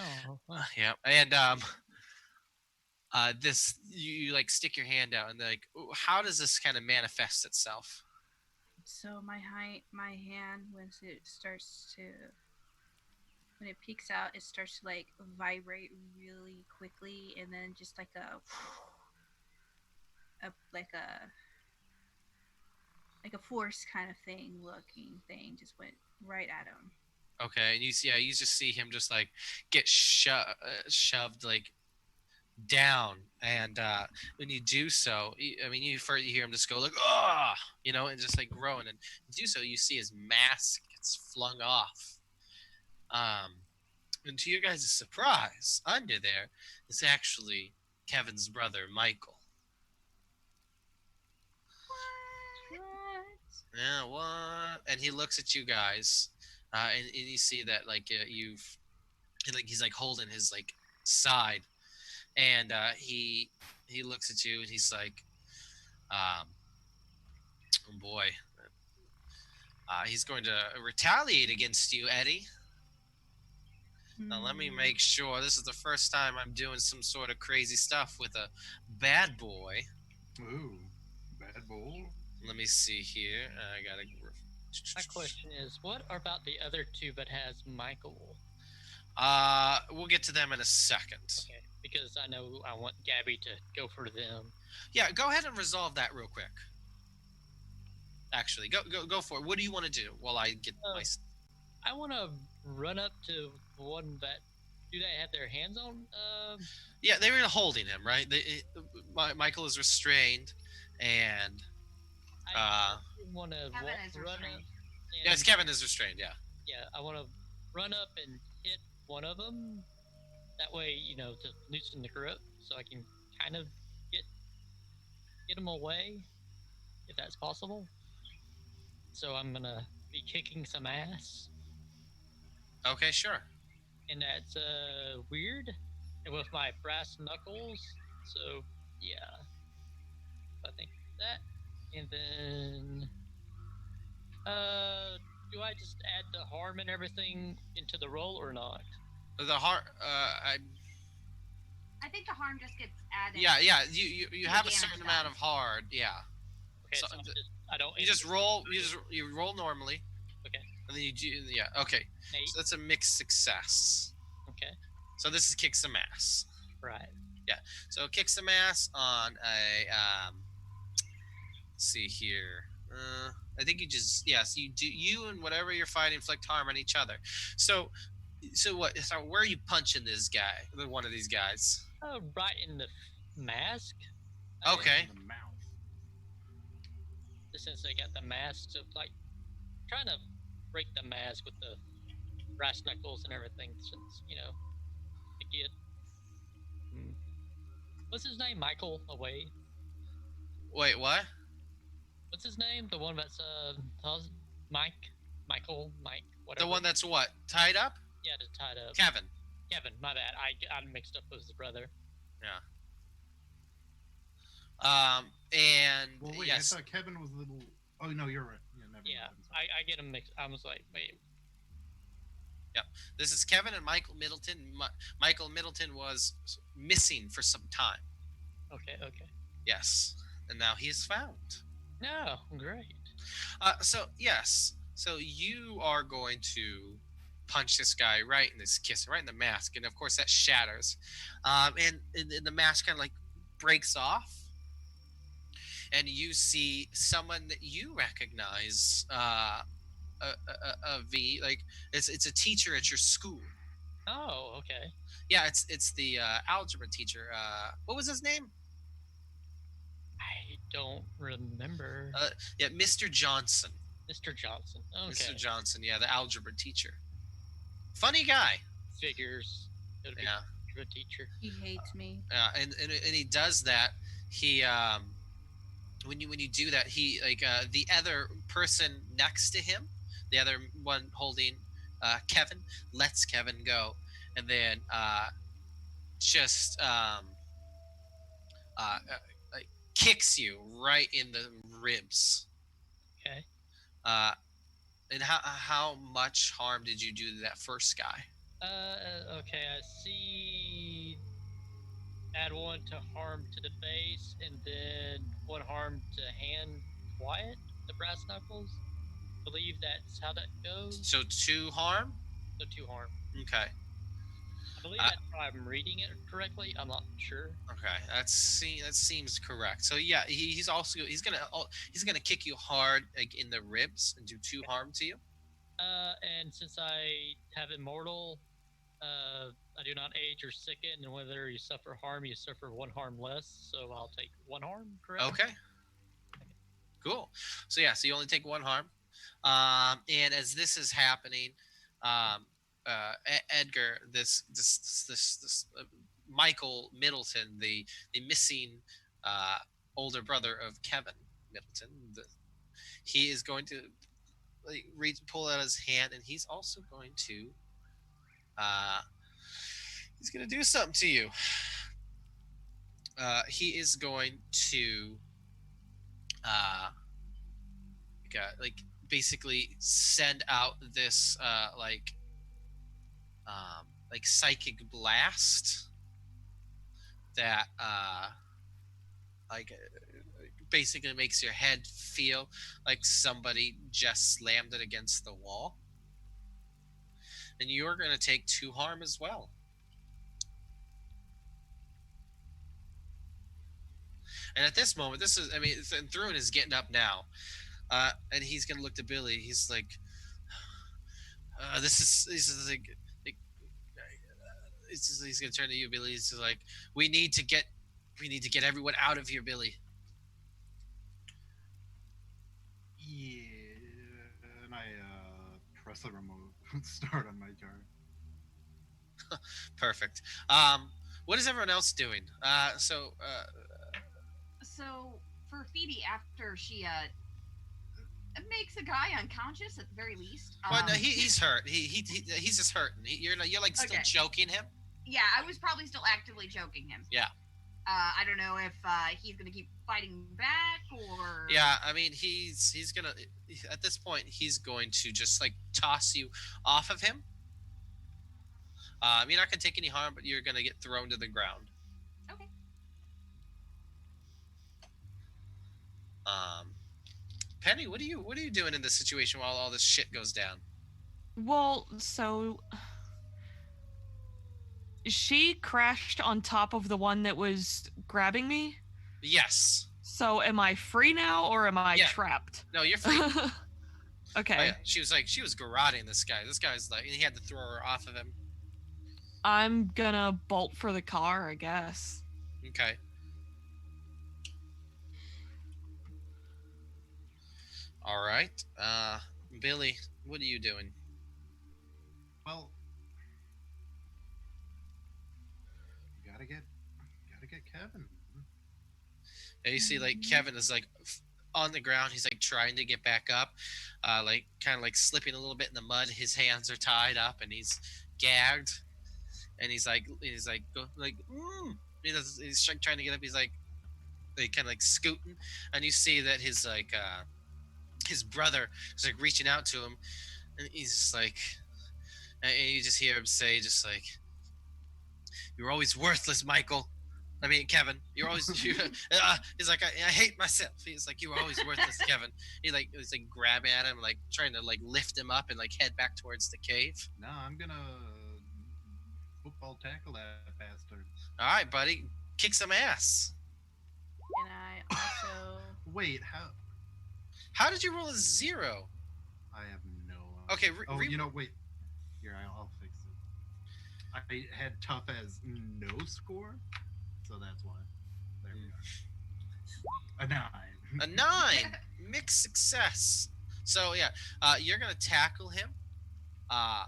Oh, well, Yeah, and this you like stick your hand out and like, how does this kind of manifest itself? So my hand, when it peeks out, it starts to like vibrate really quickly, and then just like a like a force kind of thing, looking thing, just went right at him. Okay, and you see, yeah, you just see him just like get shoved like down, and when you do so, I mean, you hear him just go like, "Ah," and just like groan, and do so, you see his mask gets flung off. Um, and to your guys' surprise, under there is actually Kevin's brother, Michael. What? Yeah, what? And he looks at you guys, and you see that like he's like holding his like side, and he looks at you and he's like, um, oh boy, he's going to retaliate against you, Eddie. Now let me Hmm. make sure this is the first time I'm doing some sort of crazy stuff with a bad boy. Ooh, bad bull. Let me see here. I gotta. my question is, what about the other two but has Michael? We'll get to them in a second. Okay, because I know I want Gabby to go for them. Yeah, go ahead and resolve that real quick. Actually, go for it. What do you want to do while I get my? I want to run up to the one that do they have their hands on? Yeah, they were holding him, right? Michael is restrained, and I want to Kevin is run up. restrained. yes, Kevin is restrained. Yeah. Yeah, I want to run up and hit one of them. That way, to loosen the grip, so I can kind of get them away, if that's possible. So I'm gonna be kicking some ass, Okay, sure. and that's weird, and with my brass knuckles. So yeah, I think that, and then do I just add the harm and everything into the roll or not? The heart. I think the harm just gets added. Yeah. You The have a damage certain amount of dice. hard. Yeah. Okay, So so I don't. you just roll. You roll normally, Okay. and then you do. Yeah. Okay. Eight. So that's a mixed success. Okay. So this is kick some ass. Right. So kick some ass on a. Let's see here. I think you just yes you do you and whatever you're fighting inflict harm on each other. So what? So where are you punching this guy? One of these guys. Right in the mask. Okay. In the mouth. Since they got the mask, so like trying to break the mask with the brass knuckles and everything. Since to get what's his name? Michael away. Wait, what? What's his name? The one that's Mike, Michael, Mike, whatever. The one that's what? Tied up? yeah, that's tied up. Kevin. Kevin, my bad. I mixed up with his brother. Yeah. And Well, wait, yes. I thought Kevin was little. Oh no, you're right. Yeah, never Yeah, mind. I'm sorry. I get him mixed. I was like, wait. This is Kevin and Michael Middleton. Michael Middleton was missing for some time. Okay. Yes. And now he is found. No, great. So yes. So you are going to punch this guy right in this kiss, right in the mask, and of course that shatters. And the mask kind of like breaks off, and you see someone that you recognize. A V, like it's a teacher at your school. Oh, okay. Yeah, it's the algebra teacher. What was his name? I don't remember. Yeah, Mr. Johnson. Mr. Johnson. Okay. Mr. Johnson, yeah, the algebra teacher. Funny guy. Figures. It'll be Yeah. a good teacher. He hates me. And he does that. He when you do that, he like the other person next to him, the other one holding Kevin, lets Kevin go, and then just like kicks you right in the ribs. Okay. And how much harm did you do to that first guy? Okay, I see. Add one to harm to the face, and then one harm to hand quiet, the brass knuckles. Believe that's how that goes. So 2 harm. So 2 harm. Okay. I believe that's how I'm reading it correctly. I'm not sure. Okay, that seems correct. So yeah, he's gonna kick you hard like in the ribs and do 2 harm to you. And since I have immortal, I do not age or sicken, and whether you suffer harm, you suffer 1 harm less. So I'll take 1 harm. Correct. Okay. Cool. So yeah, so you only take 1 harm. And as this is happening, Edgar, this Michael Middleton, the missing older brother of Kevin Middleton, he is going to like pull out his hand, and he's also going to do something to you. He is going to like basically send out this like psychic blast that like basically makes your head feel like somebody just slammed it against the wall, and you're going to take 2 harm as well. And at this moment, Thrun is getting up now, and he's gonna look to Billy. He's like, "This is like he's gonna turn to you, Billy. He's like, we need to get everyone out of here, Billy." Yeah, and I press the remote start on my car. Perfect. What is everyone else doing? So for Phoebe, after she makes a guy unconscious at the very least. Well, no, he's hurt. He's just hurting. You're like still Okay. joking him. Yeah, I was probably still actively joking him. Yeah. I don't know if he's gonna keep fighting back or. Yeah, I mean he's gonna at this point he's going to just like toss you off of him. You're not gonna take any harm, but you're gonna get thrown to the ground. Okay. Penny, what are you doing in this situation while all this shit goes down? Well, so she crashed on top of the one that was grabbing me. Yes. So am I free now, or am I trapped? No, you're free. Okay. Oh, yeah. She was garroting this guy. This guy's like, he had to throw her off of him. I'm gonna bolt for the car, I guess. Okay. All right. Billy, what are you doing? Well, gotta get Kevin. And you see, like, Kevin is like on the ground. He's like trying to get back up, like kind of like slipping a little bit in the mud. His hands are tied up and he's gagged. And he's like he's trying to get up. He's like kind of like scooting, and you see that his like his brother is like reaching out to him, and he's just like, and you just hear him say, just like, "You're always worthless, Michael. I mean, Kevin. You're always." He's like, I hate myself. He's like, "You're always worthless, Kevin." He's like grabbing at him, like trying to like lift him up and like head back towards the cave. No, I'm gonna football tackle that bastard. All right, buddy, kick some ass. And I also. Wait, How did you roll a 0? I have no. Okay. Wait. Here, I'll fix it. I had tough as no score, so that's why. There we are. A 9. A 9, mixed success. So yeah, you're gonna tackle him. Uh,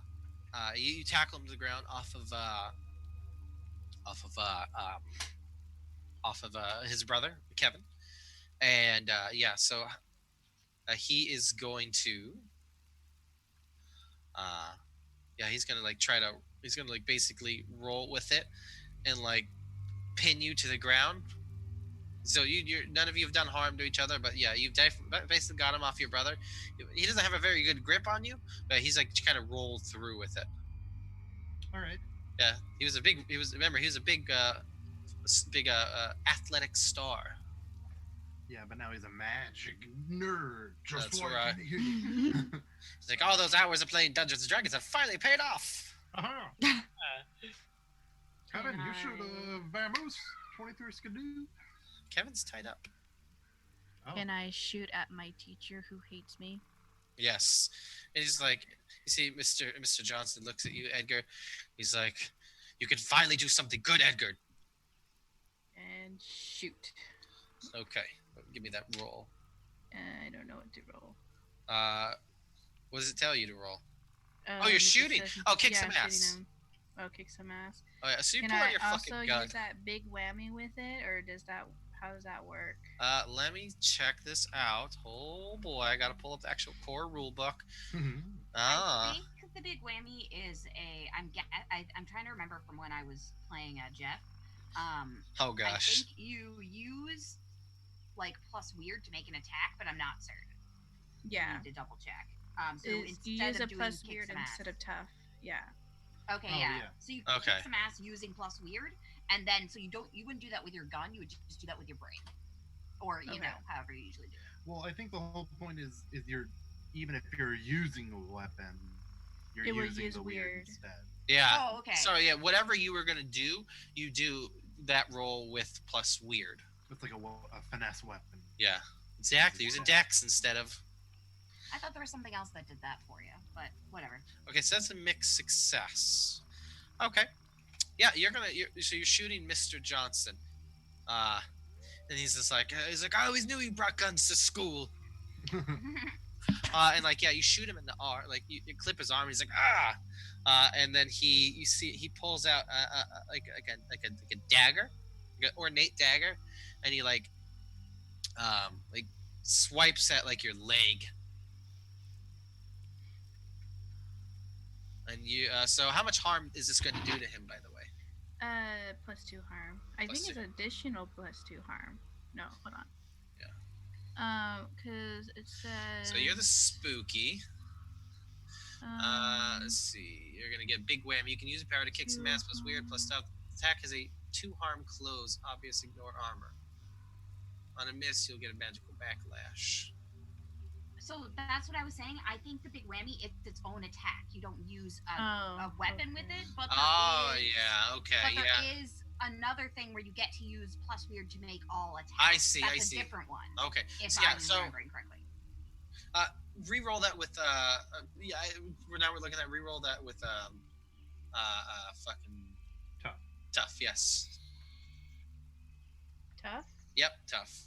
you tackle him to the ground off of his brother Kevin, and yeah, so he is going to uh, yeah, he's gonna like try to he's gonna like basically roll with it and like pin you to the ground. So you're none of you have done harm to each other, but yeah, you've basically got him off your brother. He doesn't have a very good grip on you, but he's like kind of rolled through with it. All right. Yeah, he was a big athletic star. Yeah, but now he's a magic nerd. Just That's like right. me. It's like all those hours of playing Dungeons and Dragons have finally paid off. Aha. Kevin, you should vamoose 23 skidoo. Kevin's tied up. Oh. Can I shoot at my teacher who hates me? Yes, and he's like, you see, Mr. Johnson looks at you, Edgar. He's like, you can finally do something good, Edgar. And shoot. Okay, give me that roll. I don't know what to roll. What does it tell you to roll? Oh, you're shooting. Oh, kick some shooting ass. him. Oh, kick some ass. Oh yeah, so you Can pull out I your also fucking gun. use that big whammy with it, or how does that work? Let me check this out. Oh boy, I gotta pull up the actual core rule book. I think the big whammy is I'm trying to remember from when I was playing Jeff. Oh gosh. I think you use like plus weird to make an attack, but I'm not certain. Yeah. I need to double check. So You instead use of a doing plus kick weird some ass. instead of tough. Yeah. Okay, Oh, yeah. yeah. So you Okay. kick some ass using plus weird, and then so you wouldn't do that with your gun. You would just do that with your brain, or you Okay. know, however you usually do it. Well, I think the whole point is you're even if you're using a weapon, you're It would using use the weird weird. instead. Yeah. Oh, okay. Sorry, yeah, whatever you were gonna do, you do that roll with plus weird. It's like a finesse weapon. Yeah. Exactly. Using dex instead of. I thought there was something else that did that for you, but whatever. Okay, so that's a mixed success. Okay. Yeah, so you're shooting Mr. Johnson. And he's just like I always knew he brought guns to school. And like, yeah, you shoot him in the arm, like you clip his arm. He's like, ah, and then he pulls out like a dagger, like an ornate dagger, and he like swipes at like your leg. And you, so how much harm is this going to do to him, by the way? +2 harm. I Plus think two. it's additional +2 harm. No, hold on. Yeah. Because it says. So you're the spooky. Let's see. You're gonna get big whammy. You can use a power to kick some ass plus weird plus stealth. Attack has a 2 harm close. Obvious ignore armor. On a miss, you'll get a magical backlash. So that's what I was saying. I think the big whammy it's its own attack. You don't use a weapon with it, but Oh there is, yeah, okay, but there yeah. is another thing where you get to use plus weird to make all attacks. I see, That's I a see. different one. Okay, If so, yeah, I'm so remembering correctly. re-roll that with yeah. We're looking at re-roll that with fucking Tough. Tough, yes. Tough? Yep, tough.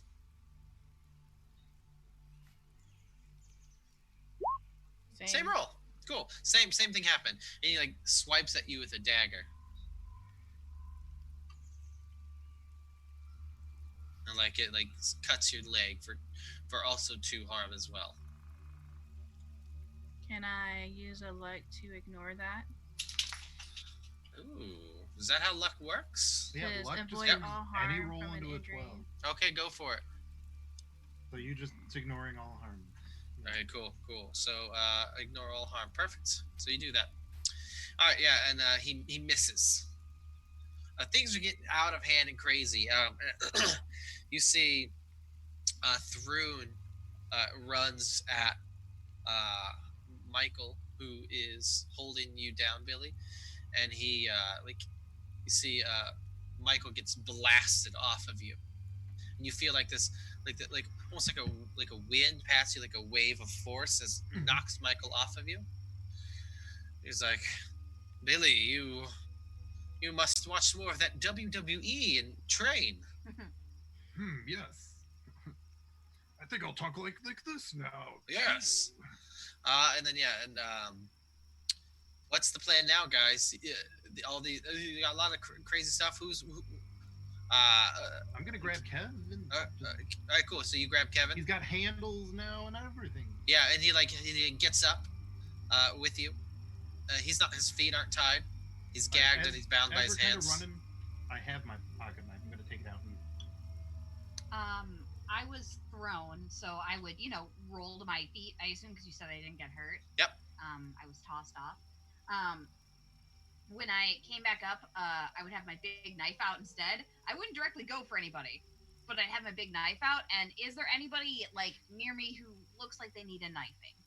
Same roll. Cool. Same thing happened. And he like swipes at you with a dagger. And like it like cuts your leg for also 2 harm as well. Can I use a luck to ignore that? Ooh. Is that how luck works? Yeah, Says luck just avoid turns all any harm roll from an into a injury. 12. Okay, go for it. So it's ignoring all harm. Alright, cool. So ignore all harm. Perfect. So you do that. Alright, yeah, and he misses. Things are getting out of hand and crazy. You see Thrune runs at Michael, who is holding you down, Billy, and he you see Michael gets blasted off of you, and you feel like this, like almost like a wind past you, like a wave of force as knocks Michael off of you. He's like, Billy, you must watch more of that WWE and train. Yes. I think I'll talk like this now. Yes. And then what's the plan now, guys? All the you got a lot of crazy stuff. I'm gonna grab Kevin. All right, cool. So you grab Kevin. He's got handles now and everything. Yeah, and he gets up with you. He's not. His feet aren't tied. He's gagged and he's bound by his hands. Running, I have my pocket knife. I'm gonna take it out and. I was thrown, so I would, roll to my feet. I assume because you said I didn't get hurt. Yep. I was tossed off. When I came back up, I would have my big knife out instead. I wouldn't directly go for anybody, but I'd have my big knife out. And is there anybody near me who looks like they need a knifing?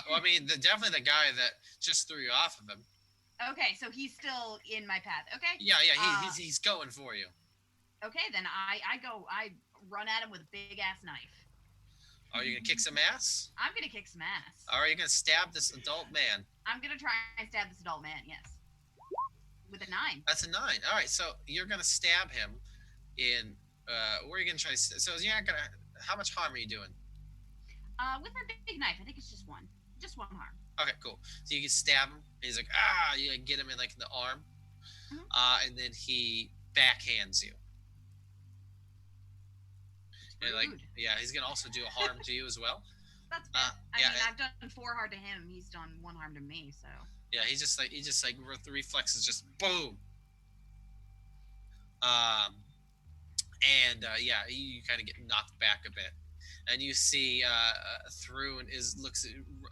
Well, I mean, definitely the guy that just threw you off of him. Okay, so he's still in my path. Okay. Yeah, he's going for you. Okay, then I run at him with a big ass knife. Are you gonna kick some ass? I'm gonna kick some ass. Or are you gonna stab this adult man? I'm gonna try and stab this adult man. Yes. With a 9. That's a 9. All right, so you're gonna stab him in. Where are you gonna try to? So you're not gonna. How much harm are you doing? With my big knife, I think it's just one harm. Okay, cool. So you can stab him. And he's like, ah! You get him in the arm, and then he backhands you. And he's gonna also do a harm to you as well. That's fair. I mean, I've done 4 harm to him. He's done 1 harm to me. So. Yeah, he just with the reflexes, just boom. You kind of get knocked back a bit, and you see Thrun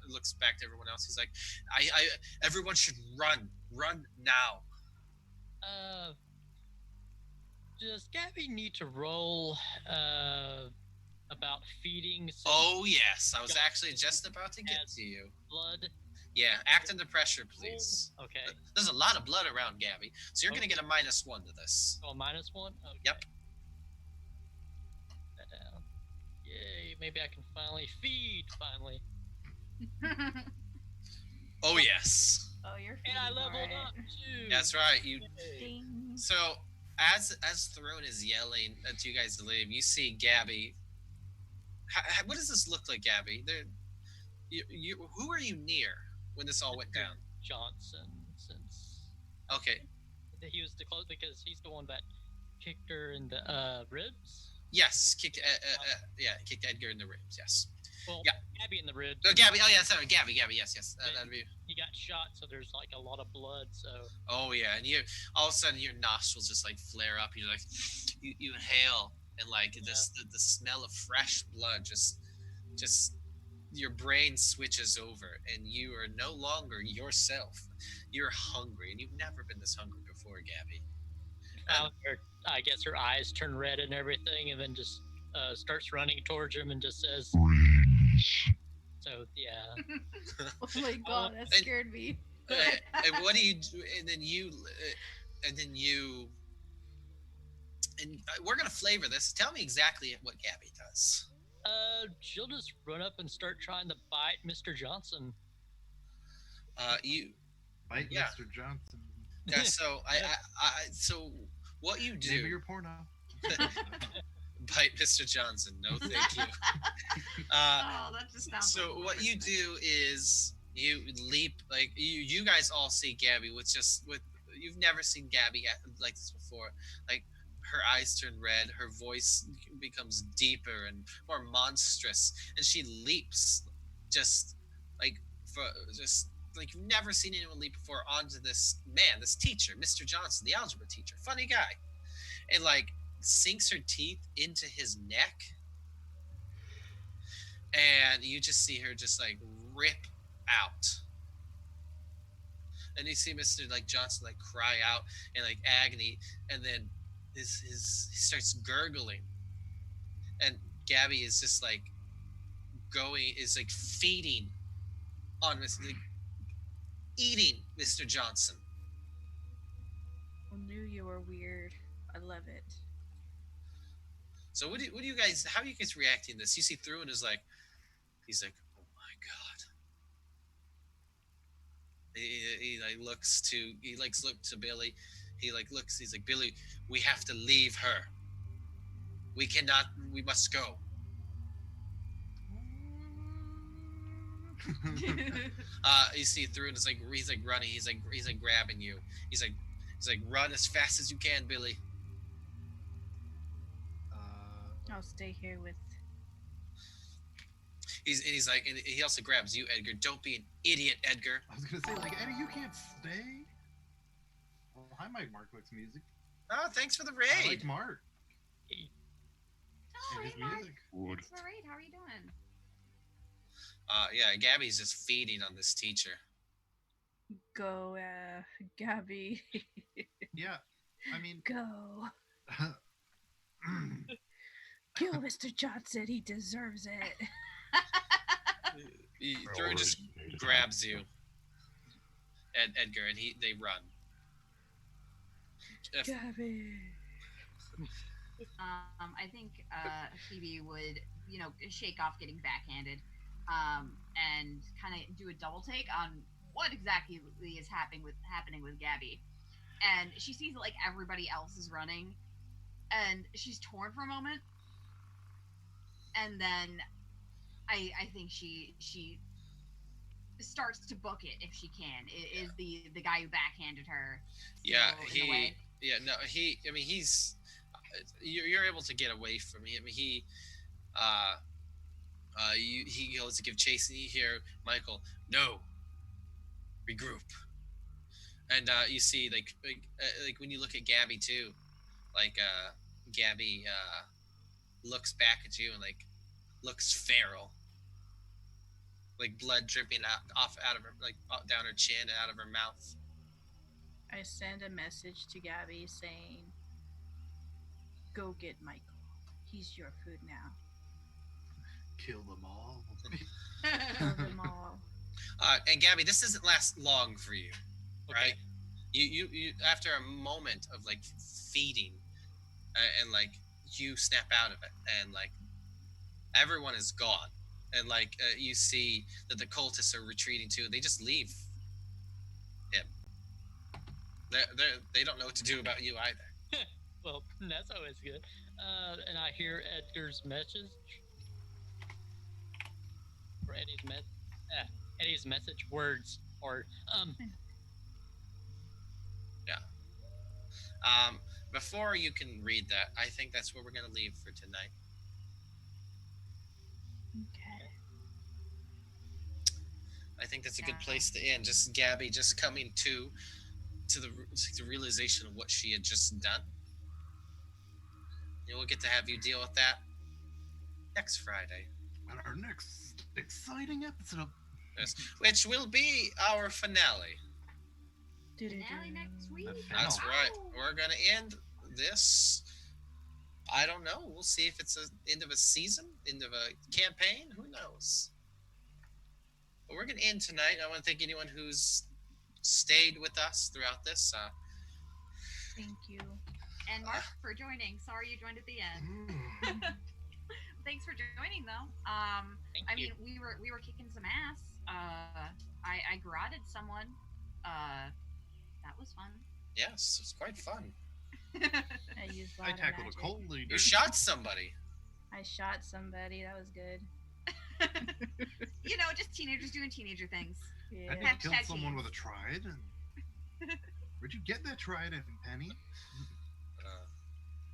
looks back to everyone else. He's like, everyone should run now. Does Gabby need to roll about feeding? Oh yes, I was actually just about to get to you. Blood. Yeah, act under pressure, please. Okay. There's a lot of blood around Gabby, so you're gonna get a -1 to this. Oh, -1. Okay. Yep. Put that down. Yay! Maybe I can finally feed. Finally. Oh yes. Oh, you're. And I leveled up too. That's right. You. Ding. So as Throne is yelling at you guys to leave, you see Gabby. What does this look like, Gabby? Who are you near when this all went down? Johnson, since okay, he was the close because he's the one that kicked her in the ribs. Yes, kicked Edgar in the ribs. Yes. Well, yeah. Gabby in the ribs. Oh, Gabby. Oh yeah, sorry, Gabby. Yes. That'd be. He got shot, so there's a lot of blood. So. Oh yeah, and all of a sudden your nostrils just flare up. You're you inhale, and the smell of fresh blood just your brain switches over, and you are no longer yourself. You're hungry, and you've never been this hungry before, Gabby. I guess her eyes turn red and everything, and then just starts running towards him and just says. So yeah. Oh my god, that scared me. And what do you do? And we're gonna flavor this. Tell me exactly what Gabby does. She'll just run up and start trying to bite Mr. Johnson. You bite Mr. Johnson. Yeah. So so what you do? Name your porno. Bite Mr. Johnson. No, thank you. That just sounds. So what you do is you leap you guys all see Gabby with you've never seen Gabby like this before. Her eyes turn red, her voice becomes deeper and more monstrous, and she leaps you've never seen anyone leap before onto this man, this teacher, Mr. Johnson, the algebra teacher, funny guy, and sinks her teeth into his neck, and you just see her just rip out, and you see Mr. Johnson cry out in agony, and then he starts gurgling, and Gabby is just feeding on eating Mr. Johnson. I knew you were weird. I love it. So what do you guys? How are you guys reacting to this? You see Thrun is he's oh my god. He looks to Billy. He looks. He's Billy. We have to leave her. We cannot. We must go. You see through, and it's like he's like running. He's like grabbing you. He's like run as fast as you can, Billy. I'll stay here with. He's like, and he also grabs you, Edgar. Don't be an idiot, Edgar. I was gonna say, like, Eddie, you can't stay. Well, hi, Mike. Mark likes music. Oh, thanks for the I raid. like Mark Oh, and hey, his Mark. music. Thanks for the raid. How are you doing? Yeah, Gabby's just feeding on this teacher. Go, Gabby. Yeah, I mean, Go. Kill Mr. Johnson. He deserves it. Through just grabs you, Edgar, and they run. Gabby. I think Phoebe would, shake off getting backhanded, and kind of do a double take on what exactly is happening with Gabby. And she sees that, like, everybody else is running, and she's torn for a moment, and then I think she starts to book it if she can. Is the guy who backhanded her? Yeah, still in the way? I mean, he's. You're able to get away from him. He goes to give chase, and you hear Michael, no, regroup. And you see, like when you look at Gabby too, like Gabby looks back at you and like looks feral, like blood dripping out of her, like down her chin and out of her mouth. I send a message to Gabby saying, "Go get Michael. He's your food now. kill them all. Kill them all." And Gabby, this doesn't last long for you, Okay. right? You after a moment of like feeding, and like you snap out of it, and like everyone is gone, and like you see that the cultists are retreating too. They just leave him. They don't know what to do about you either. Well, that's always good. And I hear Edgar's message. Or Eddie's message words or Before you can read that, I think that's where we're gonna leave for tonight. Okay. I think that's a good place to end. Just Gabby just coming to the realization of what she had just done. And we'll get to have you deal with that next Friday, And our next exciting episode. yes, which will be our finale. Finale next week. That's Wow. right. We're gonna end this. I don't know. We'll see if it's the end of a season, end of a campaign. Who knows? But we're gonna end tonight. I want to thank anyone who's stayed with us throughout this. Thank you. And Mark for joining. Sorry you joined at the end. Thanks for joining though. thank I you. mean, we were kicking some ass. I garroted someone. That was fun. Yes, it's quite fun. I used a lot I of tackled a magic. cult leader. You shot somebody. I shot somebody. That was good. Just teenagers doing teenager things. Yeah. I just killed Hashtag someone teens. with a trident. Where'd you get that trident, Penny?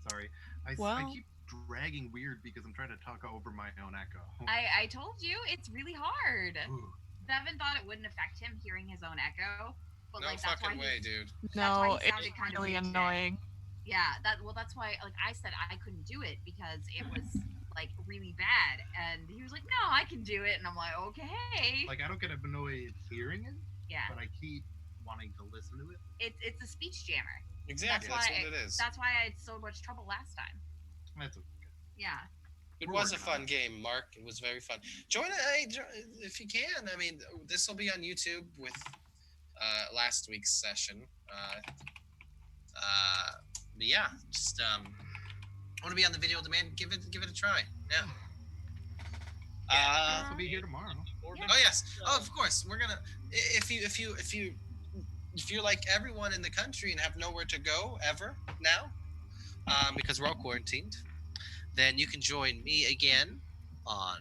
Sorry, I Well- keep dragging weird because I'm trying to talk over my own echo. I told you it's really hard. Ooh. Devin thought it wouldn't affect him hearing his own echo, but No like that's why fucking way, dude. why No, he it's sounded kind of really weird today. annoying. Yeah, that's why like I said I couldn't do it because it was like really bad, and he was like, "No, I can do it," and I'm like, "Okay." Like I don't get annoyed hearing it, Yeah, but I keep wanting to listen to it. it's a speech jammer. Exactly, that's why what it is. That's why I had so much trouble last time. That's okay. Yeah. It We're was a working on fun game, Mark. It was very fun. Join it if you can. I mean, this will be on YouTube with last week's session. But yeah, just want to be on the video demand. Give it a try. Yeah. I'll be here tomorrow. Yeah. Oh yes. Oh, of course. We're gonna. If you're like everyone in the country and have nowhere to go ever now, because we're all quarantined, then you can join me again on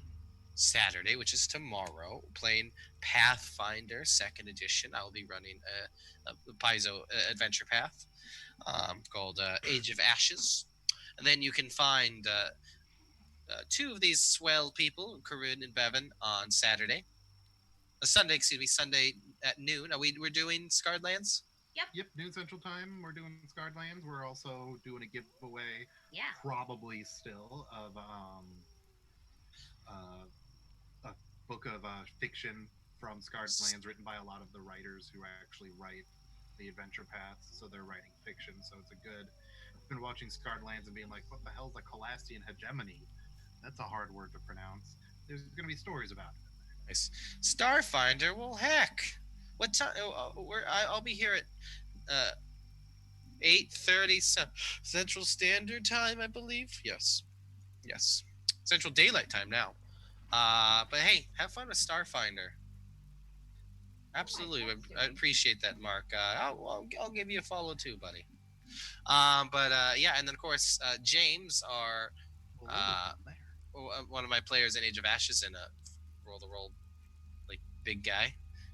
Saturday, which is tomorrow, playing Pathfinder Second Edition. I will be running a Paizo adventure path called Age of Ashes, and then you can find two of these swell people, Karun and Bevan, on Saturday. Sunday, excuse me, Sunday at noon. We're doing Scarred Lands. Yep, noon Central Time. We're doing Scarred Lands. We're also doing a giveaway, Yeah. probably still, of uh, a book of fiction from Scarred Lands, written by a lot of the writers who actually write the adventure paths. So they're writing fiction. So it's a good. Been watching Scarred Lands and being like, what the hell's a Colastian hegemony? That's a hard word to pronounce. There's going to be stories about it. Nice. Starfinder. Well, heck. What time? I'll be here at 8:30 Central Standard Time, I believe. Yes. Yes. Central Daylight Time now. But hey, have fun with Starfinder. Absolutely, I appreciate that, Mark. I'll give you a follow too, buddy. But yeah, and then of course James, our one of my players in Age of Ashes and roll the roll like big guy.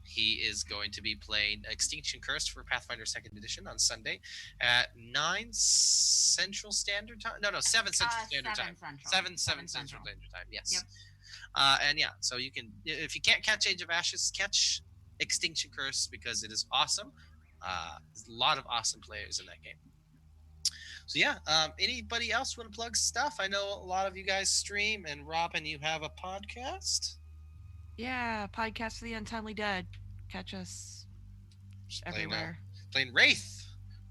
He is going to be playing Extinction Curse for Pathfinder Second Edition on Sunday at 9 Central Standard Time. No, 7 Central Standard Time. Central. 7 Central. Central Standard Time. Yes. Yep. And yeah, so you can, if you can't catch Age of Ashes, catch Extinction Curse because it is awesome. There's a lot of awesome players in that game. So yeah, anybody else want to plug stuff? I know a lot of you guys stream, and Robin, you have a podcast. Yeah, podcast for the untimely dead. Catch us everywhere. Playing Wraith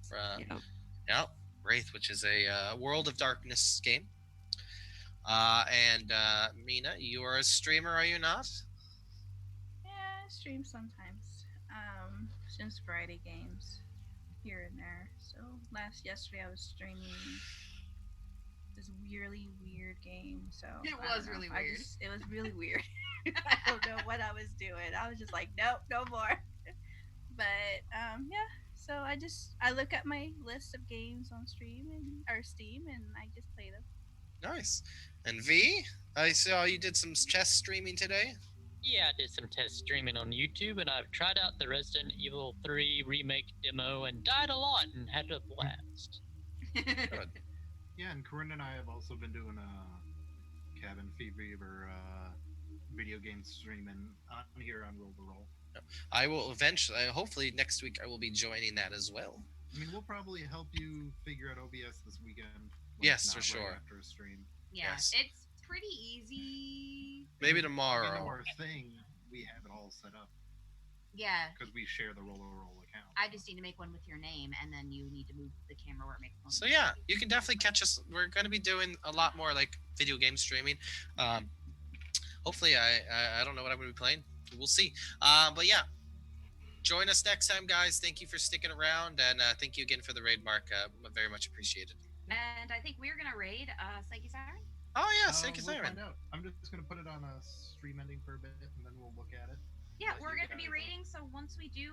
from Yep. Wraith, which is a World of Darkness game. And Mina, you are a streamer, are you not? Yeah, I stream sometimes. Some Friday games here and there. So yesterday I was streaming this really weird game. So It I don't was know. really weird. It was really weird. I don't know what I was doing. I was just like, nope, no more. But yeah. So I look at my list of games on Steam and I just play them. Nice. And V, I saw you did some chess streaming today. Yeah, I did some test streaming on YouTube, and I've tried out the Resident Evil 3 remake demo and died a lot and had a blast. Good. Yeah, and Corinne and I have also been doing Cabin Fever video game streaming on here on Roll to Roll. I will eventually, hopefully next week, I will be joining that as well. I mean, we'll probably help you figure out OBS this weekend. Yes, for sure. After a stream. Yeah, Yes. it's pretty easy. Maybe I tomorrow. know our thing, we have it all set up Yeah, because we share the Roll to Roll account. I just need to make one with your name, and then you need to move the camera where it makes one. So yeah, you can definitely catch us. We're going to be doing a lot more like video game streaming. Hopefully, I don't know what I'm going to be playing. We'll see. But yeah, join us next time, guys. Thank you for sticking around, and thank you again for the raid, Mark. Very much appreciated. And I think we're gonna raid Psyche Siren. Oh yeah, thank you, We'll Siren. find out. I'm just going to put it on a stream ending for a bit, and then we'll look at it. Yeah, Let we're you gonna be guys- raiding. So once we do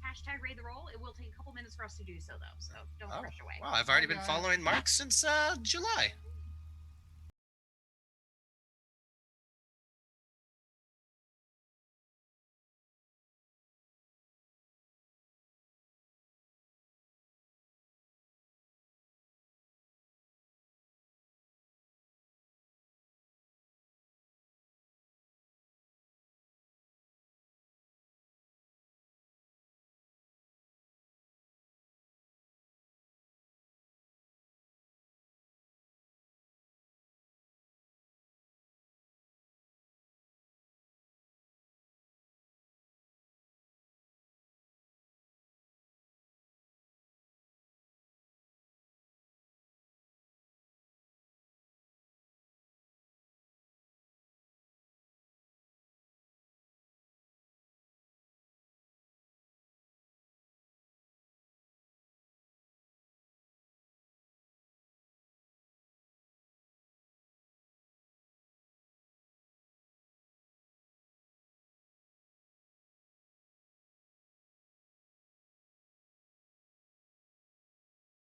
hashtag raid the roll, it will take a couple minutes for us to do so, though. So don't Oh, rush away. Wow, I've already been guys. following Mark since July.